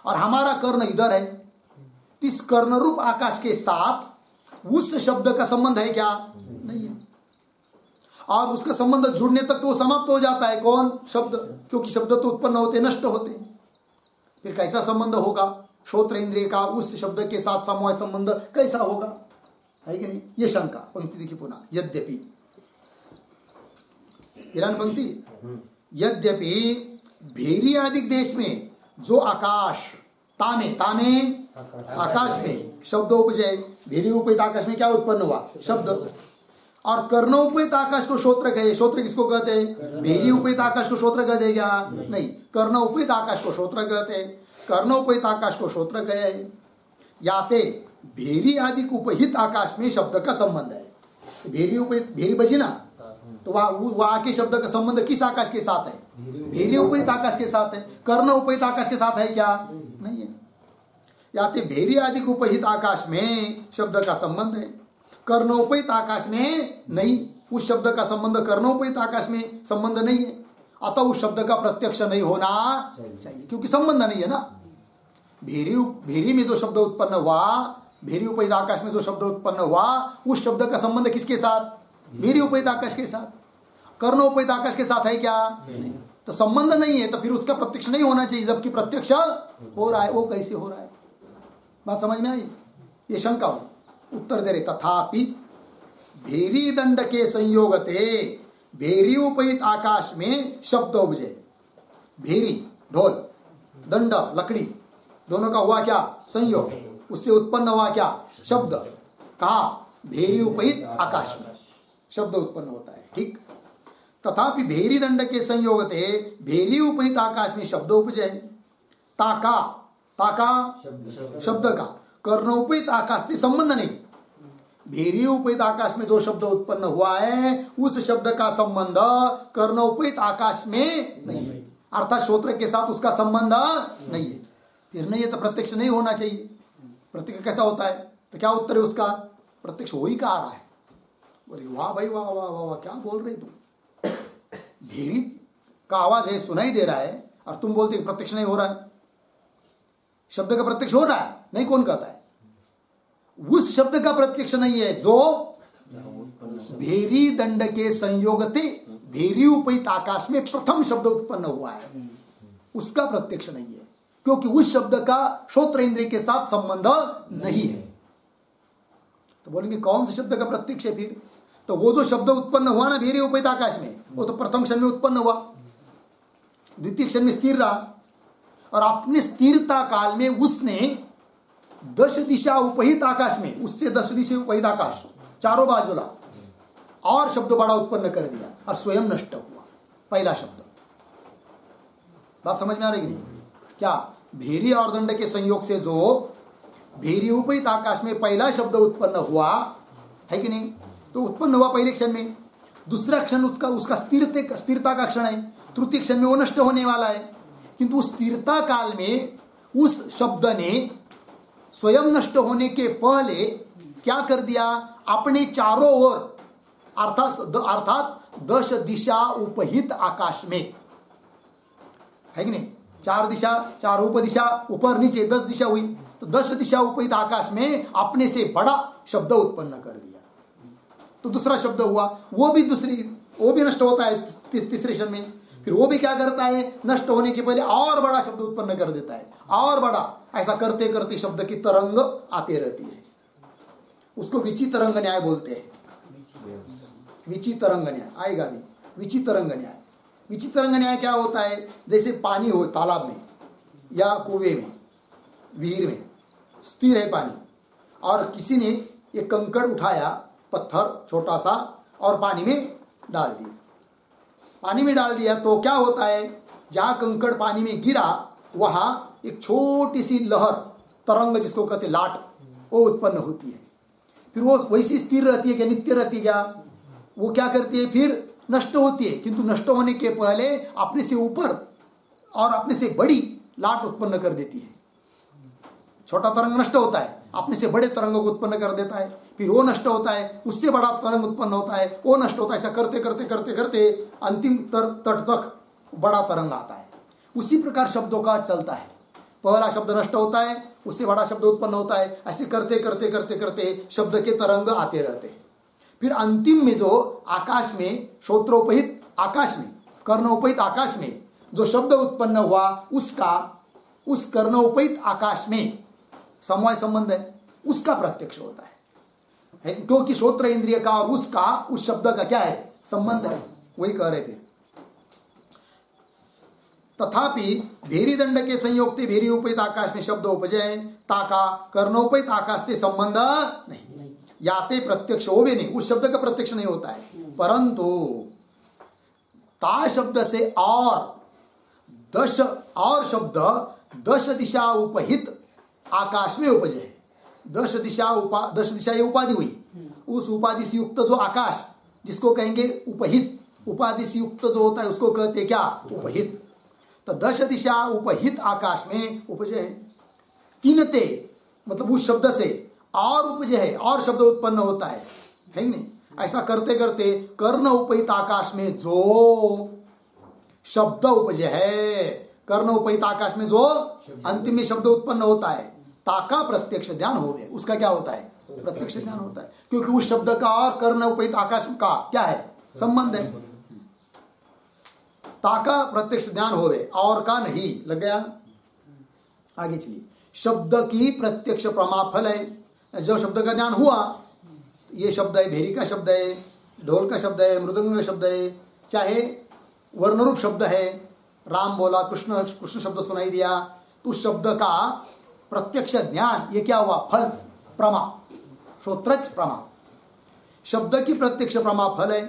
और हमारा कर्ण इधर है, इस कर्ण रूप आकाश के साथ उस शब्द का संबंध है क्या? नहीं है। और उसका संबंध जुड़ने तक तो समाप्त हो जाता है। कौन? शब्द, क्योंकि शब्द तो उत्पन्न होते नष्ट होते। फिर कैसा संबंध होगा? श्रोत्र इंद्रिय का उस शब्द के साथ समवाय संबंध कैसा होगा? है कि नहीं? ये शंका। पंक्ति देखिए पुनः, यद्यपि, पंक्ति, यद्यपि भेरी आदि देश में जो आकाश, तामे आकाश में शब्द उपजय, भेरी उपहित आकाश में क्या उत्पन्न हुआ? शब्द। और कर्णोपहित आकाश को श्रोत्र कहे। श्रोत्र किसको कहते हैं? भेरी उपहित आकाश को श्रोत्र कहते क्या? नहीं, कर्णोपहित आकाश को श्रोत्र कहते हैं। कर्णोपहित आकाश को श्रोत्र कहे, याते भेरी आदि उपहित आकाश में शब्द का संबंध है। भेरी उपहित, भेरी बजी ना, तो वहां के शब्द का संबंध किस आकाश के साथ है? भेरी उपहित आकाश के साथ है। कर्ण उपहित आकाश के साथ है क्या? नहीं है। याते भेरी आदि उपहित आकाश में शब्द का संबंध है, कर्णोपहित आकाश में नहीं। उस शब्द का संबंध कर्णोपहित आकाश में संबंध नहीं है, अतः उस शब्द का प्रत्यक्ष नहीं होना चाहिए, क्योंकि संबंध नहीं है ना। भेरी में जो शब्द उत्पन्न हुआ, भेरी उपहित आकाश में जो शब्द उत्पन्न हुआ, उस शब्द का संबंध किसके साथ? भेरी उपहित आकाश के साथ। कर्णोपहित आकाश के साथ है क्या? नहीं। तो संबंध नहीं है, तो फिर उसका प्रत्यक्ष नहीं होना चाहिए, जबकि प्रत्यक्ष हो रहा है। वो कैसे हो रहा है? बात समझ में आई? ये शंका हो। उत्तर दे रहे, तथापि भेरी दंड के संयोगते भेरी उपहित आकाश में शब्द उपजे। भेरी ढोल, दंड लकड़ी, दोनों का हुआ क्या? संयोग। उससे उत्पन्न हुआ क्या? शब्द। कहा? भेरी उपहित आकाश में शब्द उत्पन्न होता है, ठीक। तथापि भेरी दंड के संयोगते भेरी उपहित आकाश में शब्द उपजे। ताका शब्द का कर्णोपहित आकाश से संबंध नहीं। भेरी उपहित आकाश में जो शब्द उत्पन्न हुआ है, उस शब्द का संबंध कर्णोपहित आकाश में नहीं है, अर्थात श्रोत्र के साथ उसका संबंध नहीं है। फिर नहीं है तो प्रत्यक्ष नहीं होना चाहिए। प्रत्यक्ष कैसा होता है? तो क्या उत्तर है उसका? प्रत्यक्ष हो ही कहा रहा है। बोले वाह भाई वाह वाह वाह वाह, क्या बोल रहे तुम? भेरी का आवाज है, सुनाई दे रहा है, और तुम बोलते प्रत्यक्ष नहीं हो रहा है। शब्द का प्रत्यक्ष हो रहा है, नहीं कौन कहता है? उस शब्द का प्रत्यक्ष नहीं है जो भेरी दंड के संयोगते भेरी उपहित आकाश में प्रथम शब्द उत्पन्न हुआ है, उसका प्रत्यक्ष नहीं है, क्योंकि उस शब्द का श्रोत्र इंद्रिय के साथ संबंध नहीं है। तो बोलेंगे कौन से शब्द का प्रत्यक्ष है फिर? तो वो जो शब्द उत्पन्न हुआ ना भेरी उपहित आकाश में, वो तो प्रथम क्षण में उत्पन्न हुआ, द्वितीय क्षण में स्थिर रहा, और अपने स्थिरता काल में उसने 10 दिशा उपहित आकाश में, उससे 10 दिशा उपहित आकाश चारों बाजुला और शब्द बड़ा उत्पन्न कर दिया, और स्वयं नष्ट हुआ पहला शब्द। बात समझ में आ रही नहीं? क्या भेरी और दंड के संयोग से जो भेरी उपहित आकाश में पहला शब्द उत्पन्न हुआ है कि नहीं, तो उत्पन्न हुआ पहले क्षण में, दूसरा क्षण उसका स्थिरता का क्षण है, तृतीय क्षण में वो नष्ट होने वाला है। किंतु उस स्थिरता काल में उस शब्द ने स्वयं नष्ट होने के पहले क्या कर दिया? अपने चारों ओर, अर्थात 10 दिशा उपहित आकाश में, है कि नहीं? 4 दिशा, 4 उपदिशा, ऊपर नीचे 10 दिशा हुई, तो 10 दिशा उपहित आकाश में अपने से बड़ा शब्द उत्पन्न कर दिया। तो दूसरा शब्द हुआ, वो भी नष्ट होता है तीसरे क्षण में। फिर वो भी क्या करता है? नष्ट होने के पहले और बड़ा शब्द उत्पन्न कर देता है, और बड़ा। ऐसा करते करते शब्द की तरंग आती रहती है, उसको विचित्रंग न्याय बोलते हैं। विचित्रंग न्याय आएगा भी, विचित्रंग न्याय। विचित्रंग न्याय क्या होता है? जैसे पानी हो तालाब में या कुएं में, विहीर में, स्थिर है पानी, और किसी ने एक कंकड़ उठाया, पत्थर छोटा सा और पानी में डाल दिया। पानी में डाल दिया तो क्या होता है, जहां कंकड़ पानी में गिरा वहां एक छोटी सी लहर, तरंग जिसको कहते लाट, वो उत्पन्न होती है। फिर वो वैसी स्थिर रहती है क्या, नित्य रहती है क्या? वो क्या करती है, फिर नष्ट होती है, किंतु नष्ट होने के पहले अपने से ऊपर और अपने से बड़ी लाट उत्पन्न कर देती है। छोटा तरंग नष्ट होता है, अपने से बड़े तरंगों को उत्पन्न कर देता है, फिर वो नष्ट होता है, उससे बड़ा तरंग उत्पन्न होता है, वो नष्ट होता है। ऐसा करते करते करते करते अंतिम तट तक बड़ा तरंग आता है। उसी प्रकार शब्दों का चलता है, पहला शब्द नष्ट होता है, उससे बड़ा शब्द उत्पन्न होता है। ऐसे करते करते करते करते शब्द के तरंग आते रहते हैं। फिर अंतिम में जो आकाश में, श्रोत्रोपहित आकाश में, कर्णोपहित आकाश में जो शब्द उत्पन्न हुआ, उसका उस कर्णोपहित आकाश में समवाय संबंध है, उसका प्रत्यक्ष होता है, क्योंकि श्रोत्र इंद्रिय का और उसका, उस शब्द का क्या है, संबंध है। वही कह रहे थे। तथापि भेरी दंड के संयोग थे भेरी उपहित आकाश में शब्द उपजय, ताका कर्णोपहित आकाश से संबंध नहीं, याते प्रत्यक्ष हो भी नहीं, उस शब्द का प्रत्यक्ष नहीं होता है। परंतु ता शब्द से और दश और शब्द दश दिशा उपहित आकाश में उपजय है। दश दिशा ये उपाधि हुई, उस उपाधि से युक्त जो आकाश, जिसको कहेंगे उपहित, उपाधि से युक्त जो होता है उसको कहते क्या, उपहित। तो दश दिशा उपहित आकाश में उपजय है। तीनते मतलब उस शब्द से और उपजय है, और शब्द उत्पन्न होता है ही नहीं। ऐसा करते करते कर्ण उपहित आकाश में जो शब्द उपजय है, कर्ण उपहित आकाश में जो अंतिम में शब्द उत्पन्न होता है, ताका प्रत्यक्ष ध्यान हो गए, उसका क्या होता है, प्रत्यक्ष ध्यान होता है, क्योंकि उस शब्द का और कर्ण उपहित आकाश का क्या है, संबंध है। ताका प्रत्यक्ष ध्यान हो गए, और का नहीं। लग गया? आगे चलिए। शब्द की प्रत्यक्ष प्रमाफल है। जब शब्द का ज्ञान हुआ, ये शब्द है, भेरी का शब्द है, ढोल का शब्द है, मृदंग का शब्द है, चाहे वर्णरूप शब्द है, राम बोला, कृष्ण शब्द सुनाई दिया, तो उस शब्द का प्रत्यक्ष ज्ञान, ये क्या हुआ, फल, प्रमा, श्रोत्रच प्रमा। शब्द की प्रत्यक्ष प्रमा फल है।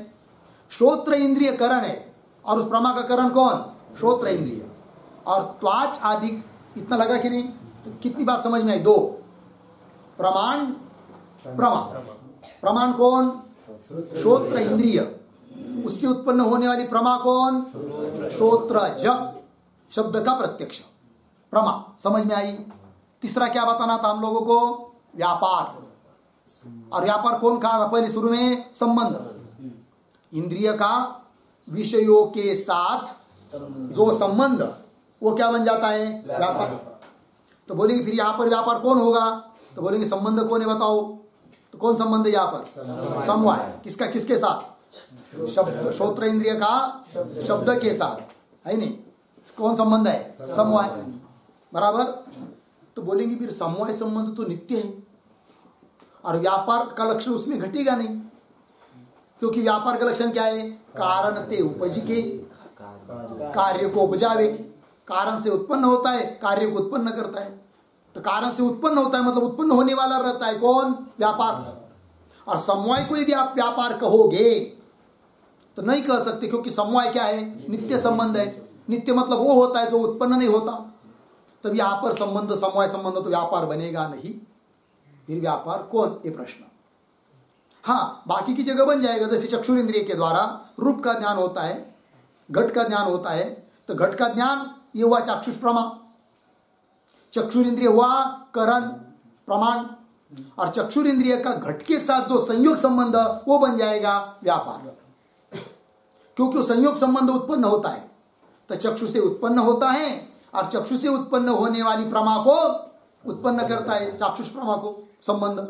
श्रोत्र इंद्रिय करण है, और उस प्रमा का करण कौन, श्रोत्र इंद्रिय। और त्वाच आदि, इतना लगा कि नहीं? तो कितनी बात समझ में आई? दो प्रमाण, प्रमा। प्रमाण कौन, श्रोत्र इंद्रिय, उससे उत्पन्न होने वाली प्रमा कौन, श्रोत्रज, शब्द का प्रत्यक्ष प्रमा। समझ में आई? तीसरा क्या बताना था हम लोगों को, व्यापार। और व्यापार कौन कहा था पहले शुरू में, संबंध। इंद्रिय का विषयों के साथ जो संबंध, वो क्या बन जाता है, व्यापार। तो बोलेंगे फिर यहाँ पर व्यापार कौन होगा, तो बोलेंगे संबंध कौन है बताओ। तो कौन संबंध है यहाँ पर, समवाय। किसका, किसके साथ, शब्द, श्रोत्र इंद्रिय का शब्द के साथ, है नहीं? कौन संबंध है, समवाय, बराबर। तो बोलेंगे फिर समवाय संबंध तो नित्य है, और व्यापार का लक्षण उसमें घटेगा नहीं, क्योंकि व्यापार का लक्षण क्या है, कारण ते उपज के, कार्य को उपजावे। कारण से उत्पन्न होता है, कार्य को उत्पन्न करता है। तो कारण से उत्पन्न होता है मतलब उत्पन्न होने वाला रहता है कौन, व्यापार। और समवाय को यदि आप व्यापार कहोगे तो नहीं कह सकते, क्योंकि समवाय क्या है, नित्य संबंध है। नित्य मतलब वो होता है जो उत्पन्न नहीं होता। तब यहाँ पर संबंध, समवाय संबंध, तो व्यापार बनेगा नहीं। फिर व्यापार कौन, ये प्रश्न। हाँ, बाकी की जगह बन जाएगा। जैसे चक्षुर इंद्रिय के द्वारा रूप का ज्ञान होता है, घट का ज्ञान होता है, तो घट का ज्ञान ये हुआ चाक्षुष प्रमा। चक्षुर इंद्रिय हुआ करण प्रमाण, और चक्षुर इंद्रिय का घट के साथ जो संयोग संबंध, वो बन जाएगा व्यापार। क्योंकि वो संयोग संबंध उत्पन्न होता है, तो चक्षु से उत्पन्न होता है, और चक्षु से उत्पन्न होने वाली प्रमा को उत्पन्न करता है, चाक्षुष प्रमा को संबंध।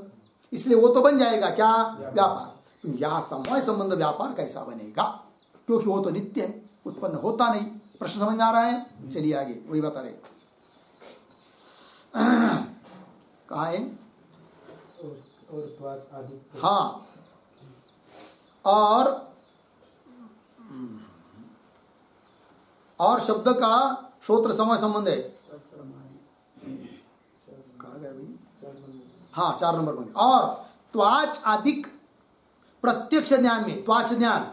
इसलिए वो तो बन जाएगा क्या, व्यापार। यहां समवाय संबंध व्यापार कैसा बनेगा, क्योंकि वो तो नित्य है, उत्पन्न होता नहीं। प्रश्न समझ में आ रहा है? चलिए आगे वही बता रहे। कहा है, हाँ, और शब्द का श्रोत्र समय संबंध है। कहा गया भाई, हाँ 4 नंबर बने। और त्वाच अधिक प्रत्यक्ष ज्ञान में त्वाच ज्ञान,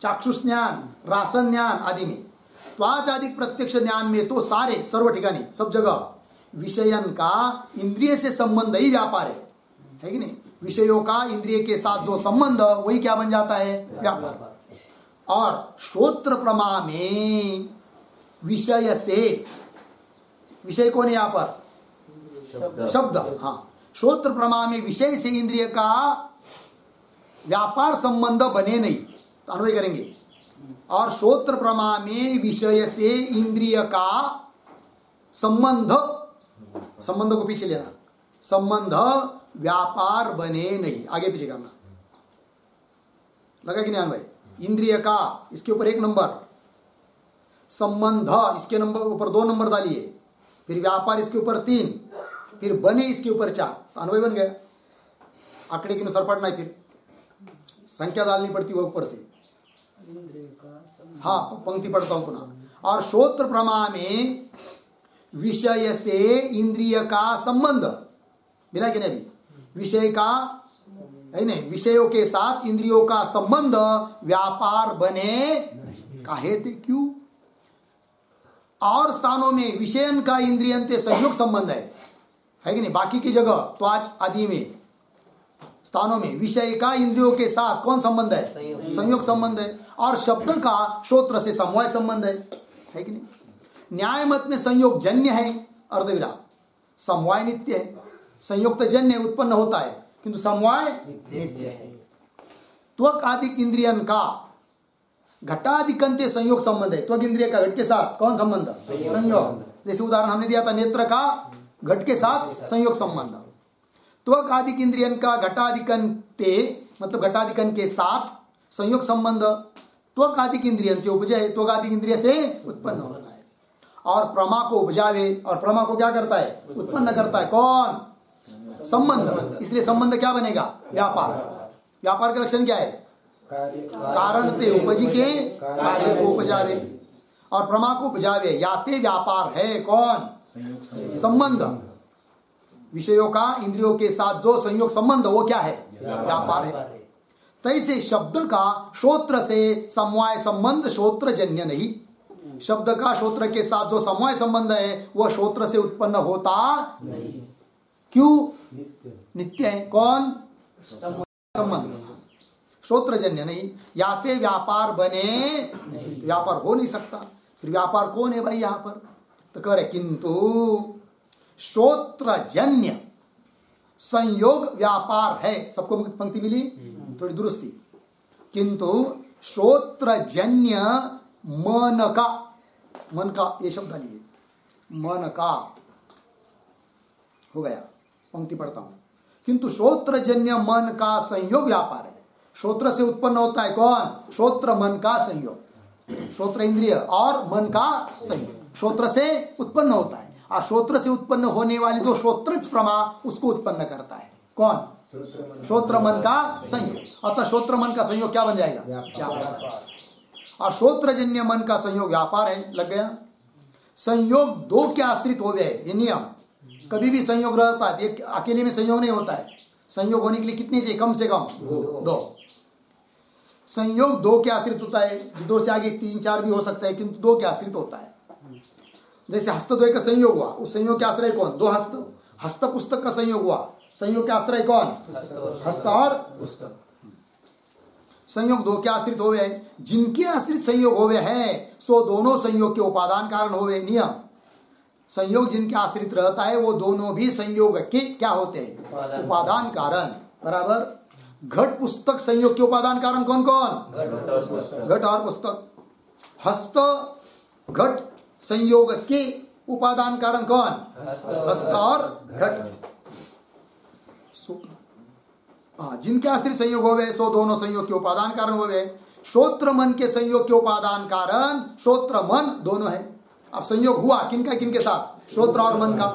चाक्षुष ज्ञान, रासन ज्ञान आदि में, त्वाच आदि प्रत्यक्ष ज्ञान में तो सारे सर्व ठिकानी सब जगह विषयन का इंद्रिय से संबंध ही व्यापार है कि नहीं? विषयों का इंद्रिय के साथ जो संबंध वही क्या बन जाता है? व्यापार। और श्रोत्र प्रमा में विषय से, विषय कौन है यहाँ पर? शब्द। हाँ, श्रोत्र प्रमा में विषय से इंद्रिय का व्यापार संबंध बने नहीं, तो अन्वय करेंगे। और श्रोत्र प्रमा में विषय से इंद्रिय का संबंध, संबंध को पीछे लेना, संबंध व्यापार बने नहीं, आगे पीछे करना, लगा कि नहीं अन्वय? इंद्रिय का इसके ऊपर 1 नंबर, संबंध इसके नंबर ऊपर 2 नंबर डालिए, फिर व्यापार इसके ऊपर 3, फिर बने इसके ऊपर 4, तो अन्वय बन गया। आंकड़े के अनुसार पढ़ना है, फिर संख्या डालनी पड़ती है ऊपर से। हाँ, पंक्ति पढ़ता हूं पुनः। और श्रोत्र प्रमा में विषय से इंद्रिय का संबंध, मिला कि नहीं? विषय का है नहीं, विषयों के साथ इंद्रियों का संबंध व्यापार बने नहीं। काहे थे? क्यों? और स्थानों में विषयन का इंद्रियंते संयोग संबंध है कि नहीं? बाकी की जगह त्वाच आदि में स्थानों में विषय का इंद्रियों के साथ कौन संबंध है? संयोग संबंध है। और शब्द का श्रोत्र से समवाय संबंध है कि नहीं? न्याय मत में संयोग जन्य है, अर्धविराम, समवाय नित्य है। संयुक्त जन्य उत्पन्न होता है किंतु समवाय नित्य है। त्वक आदि इंद्रियन का घटाधिकंते संयोग संबंध है। त्वक इंद्रिय का घट के साथ कौन संबंध? संयोग। जैसे उदाहरण हमने दिया था, नेत्र का घट के साथ संयोग संबंध। त्वक आदि इंद्रियन का घटाधिकंते मतलब घटाधिकन के साथ संयोग संबंध। त्वक आदि इंद्रियन के उपजय, त्वक आदि इंद्रिय से उत्पन्न होता है। और प्रमा को उपजावे, और प्रमा को क्या करता है? उत्पन्न करता है। कौन? संबंध। इसलिए संबंध क्या बनेगा? व्यापार। व्यापार का लक्षण क्या है? कारण ते उपजी के कार्य को उपजावे, और प्रमा को उपजावे याते व्यापार है। कौन? संबंध। विषयों का इंद्रियों के साथ जो संयोग संबंध वो क्या है? व्यापार है। तैसे शब्द का श्रोत्र से समवाय संबंध श्रोत्र जन्य नहीं। शब्द का श्रोत्र के साथ जो समवाय संबंध है वह श्रोत्र से उत्पन्न होता नहीं। क्यों? नित्य है। कौन? संबंध, श्रोत्र जन्य नहीं। याते व्यापार बने नहीं, व्यापार हो नहीं सकता। फिर व्यापार कौन है भाई यहां पर? तो कह रहे किंतु श्रोत्र जन्य संयोग व्यापार है। सबको पंक्ति मिली? थोड़ी दुरुस्ती। किंतु श्रोत्र जन्य मन का, मन का ये शब्द लिए, मन का हो गया। पंक्ति पढ़ता हूं। किंतु श्रोत्र जन्य मन का संयोग व्यापार है। श्रोत्र से उत्पन्न होता है कौन? श्रोत्र मन का संयोग। श्रोत्र इंद्रिय और मन का संयोग श्रोत्र से उत्पन्न होता है। और श्रोत्र से उत्पन्न होने वाली जो श्रोत्रज प्रमा उसको उत्पन्न करता है। कौन? श्रोत्र मन का संयोग। अतः श्रोत्र मन का संयोग क्या बन जाएगा? व्यापार। और श्रोत्रजन्य मन का संयोग व्यापार है। लग गया? संयोग दो के आश्रित हो गए, ये नियम। कभी भी संयोग रहता है, एक अकेले में संयोग नहीं होता है। संयोग होने के लिए कितने चाहिए? कम से कम 2। संयोग 2 के आश्रित होता है। 2 से आगे 3 4 भी हो सकता है, किंतु 2 के आश्रित होता है। जैसे हस्तद्वय का संयोग हुआ, उस संयोग के आश्रय कौन? 2 हस्त। हस्त पुस्तक का संयोग हुआ, संयोग के आश्रय कौन? हस्त और पुस्तक। संयोग 2 के आश्रित हो गए। जिनके आश्रित संयोग हो गए हैं सो दोनों संयोग के उपादान कारण हो गए। नियम, संयोग जिनके आश्रित रहता है वो दोनों भी संयोग के क्या होते हैं? उपादान कारण। बराबर। घट पुस्तक संयोग के उपादान कारण कौन कौन? घट और पुस्तक। हस्त घट संयोग के उपादान कारण कौन? हस्त और घट। जिनके आश्रित संयोग हो गए सो दोनों संयोग के उपादान कारण हो गए। श्रोत्र मन के संयोग के उपादान कारण श्रोत्र मन दोनों है। अब संयोग हुआ किनका किनके साथ? श्रोत्र और मन का।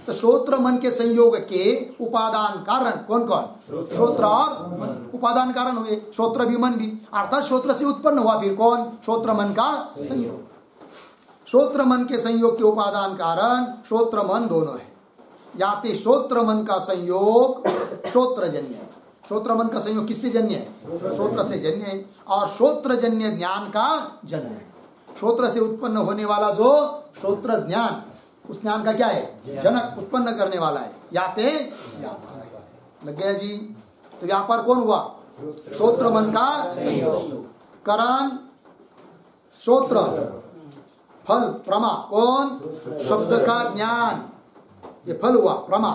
तो श्रोत्र मन के संयोग के उपादान कारण कौन कौन? श्रोत्र और मन उपादान कारण हुए। श्रोत्र भी मन भी, अर्थात श्रोत्र से उत्पन्न हुआ फिर कौन? श्रोत्र मन का संयोग। श्रोत्र मन के संयोग के उपादान कारण श्रोत्र मन दोनों है। याते श्रोत्र मन का संयोग श्रोत्रजन्य, श्रोत्र मन का संयोग किससे जन्य है? श्रोत्र से जन्य है, और श्रोत्रजन्य ज्ञान का जनक है। श्रोत्र से उत्पन्न होने वाला जो श्रोत्र ज्ञान, उस ज्ञान का क्या है? जनक, उत्पन्न करने वाला है। याते व्यापार। लग गया जी? तो व्यापार कौन हुआ? श्रोत्र मन का संयोग। करण श्रोत्र, फल प्रमा कौन? शब्द का ज्ञान, ये फल हुआ प्रमा,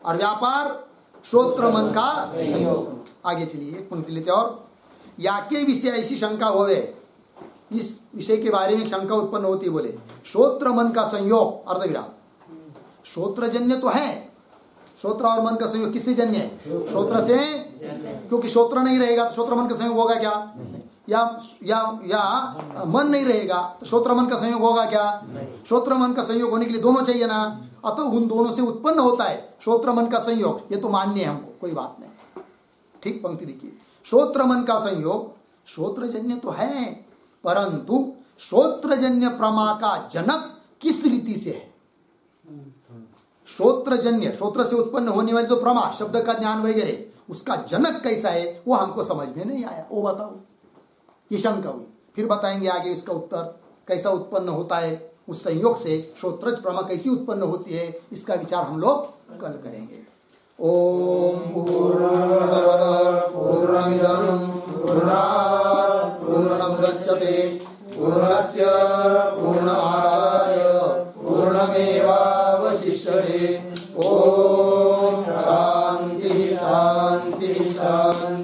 और व्यापार श्रोत्र मन का संयोग। आगे चलिए एक पंक्ति लेते और, या के विषय ऐसी शंका होवे, इस विषय के बारे में शंका उत्पन्न होती है। बोले श्रोत्र मन का संयोग, अर्धविराम। श्रोत्रजन्य तो है, श्रोत्र और मन का संयोग किससे जन्य है? श्रोत्र से, क्योंकि श्रोत्र नहीं रहेगा तो श्रोत्र मन का संयोग होगा क्या? या मन नहीं रहेगा तो श्रोत्र मन का संयोग होगा क्या? श्रोत्र मन का संयोग होने के लिए दोनों चाहिए ना, अतः उन दोनों से उत्पन्न होता है श्रोत्र मन का संयोग। ये तो मान्य है हमको, कोई बात नहीं। ठीक, पंक्ति देखिए, श्रोत्र मन का संयोग श्रोत्रजन्य तो है, परंतु श्रोत्रजन्य प्रमा का जनक किस रीति से है? श्रोत्रजन्य, श्रोत्र से उत्पन्न होने वाली जो प्रमा, शब्द का ज्ञान वगैरह, उसका जनक कैसा है वो हमको समझ में नहीं आया। वो बताओ, ये शंका हुई। फिर बताएंगे आगे इसका उत्तर, कैसा उत्पन्न होता है उस संयोग से, श्रोत्रज प्रमा कैसी उत्पन्न होती है, इसका विचार हम लोग कल करेंगे। ओम पूर्णमदः पूर्णमिदं पूर्णात् पूर्णमुदच्यते पूर्णस्य पूर्णमादाय पूर्णमेवावशिष्यते। ओम शांति शांति शांति।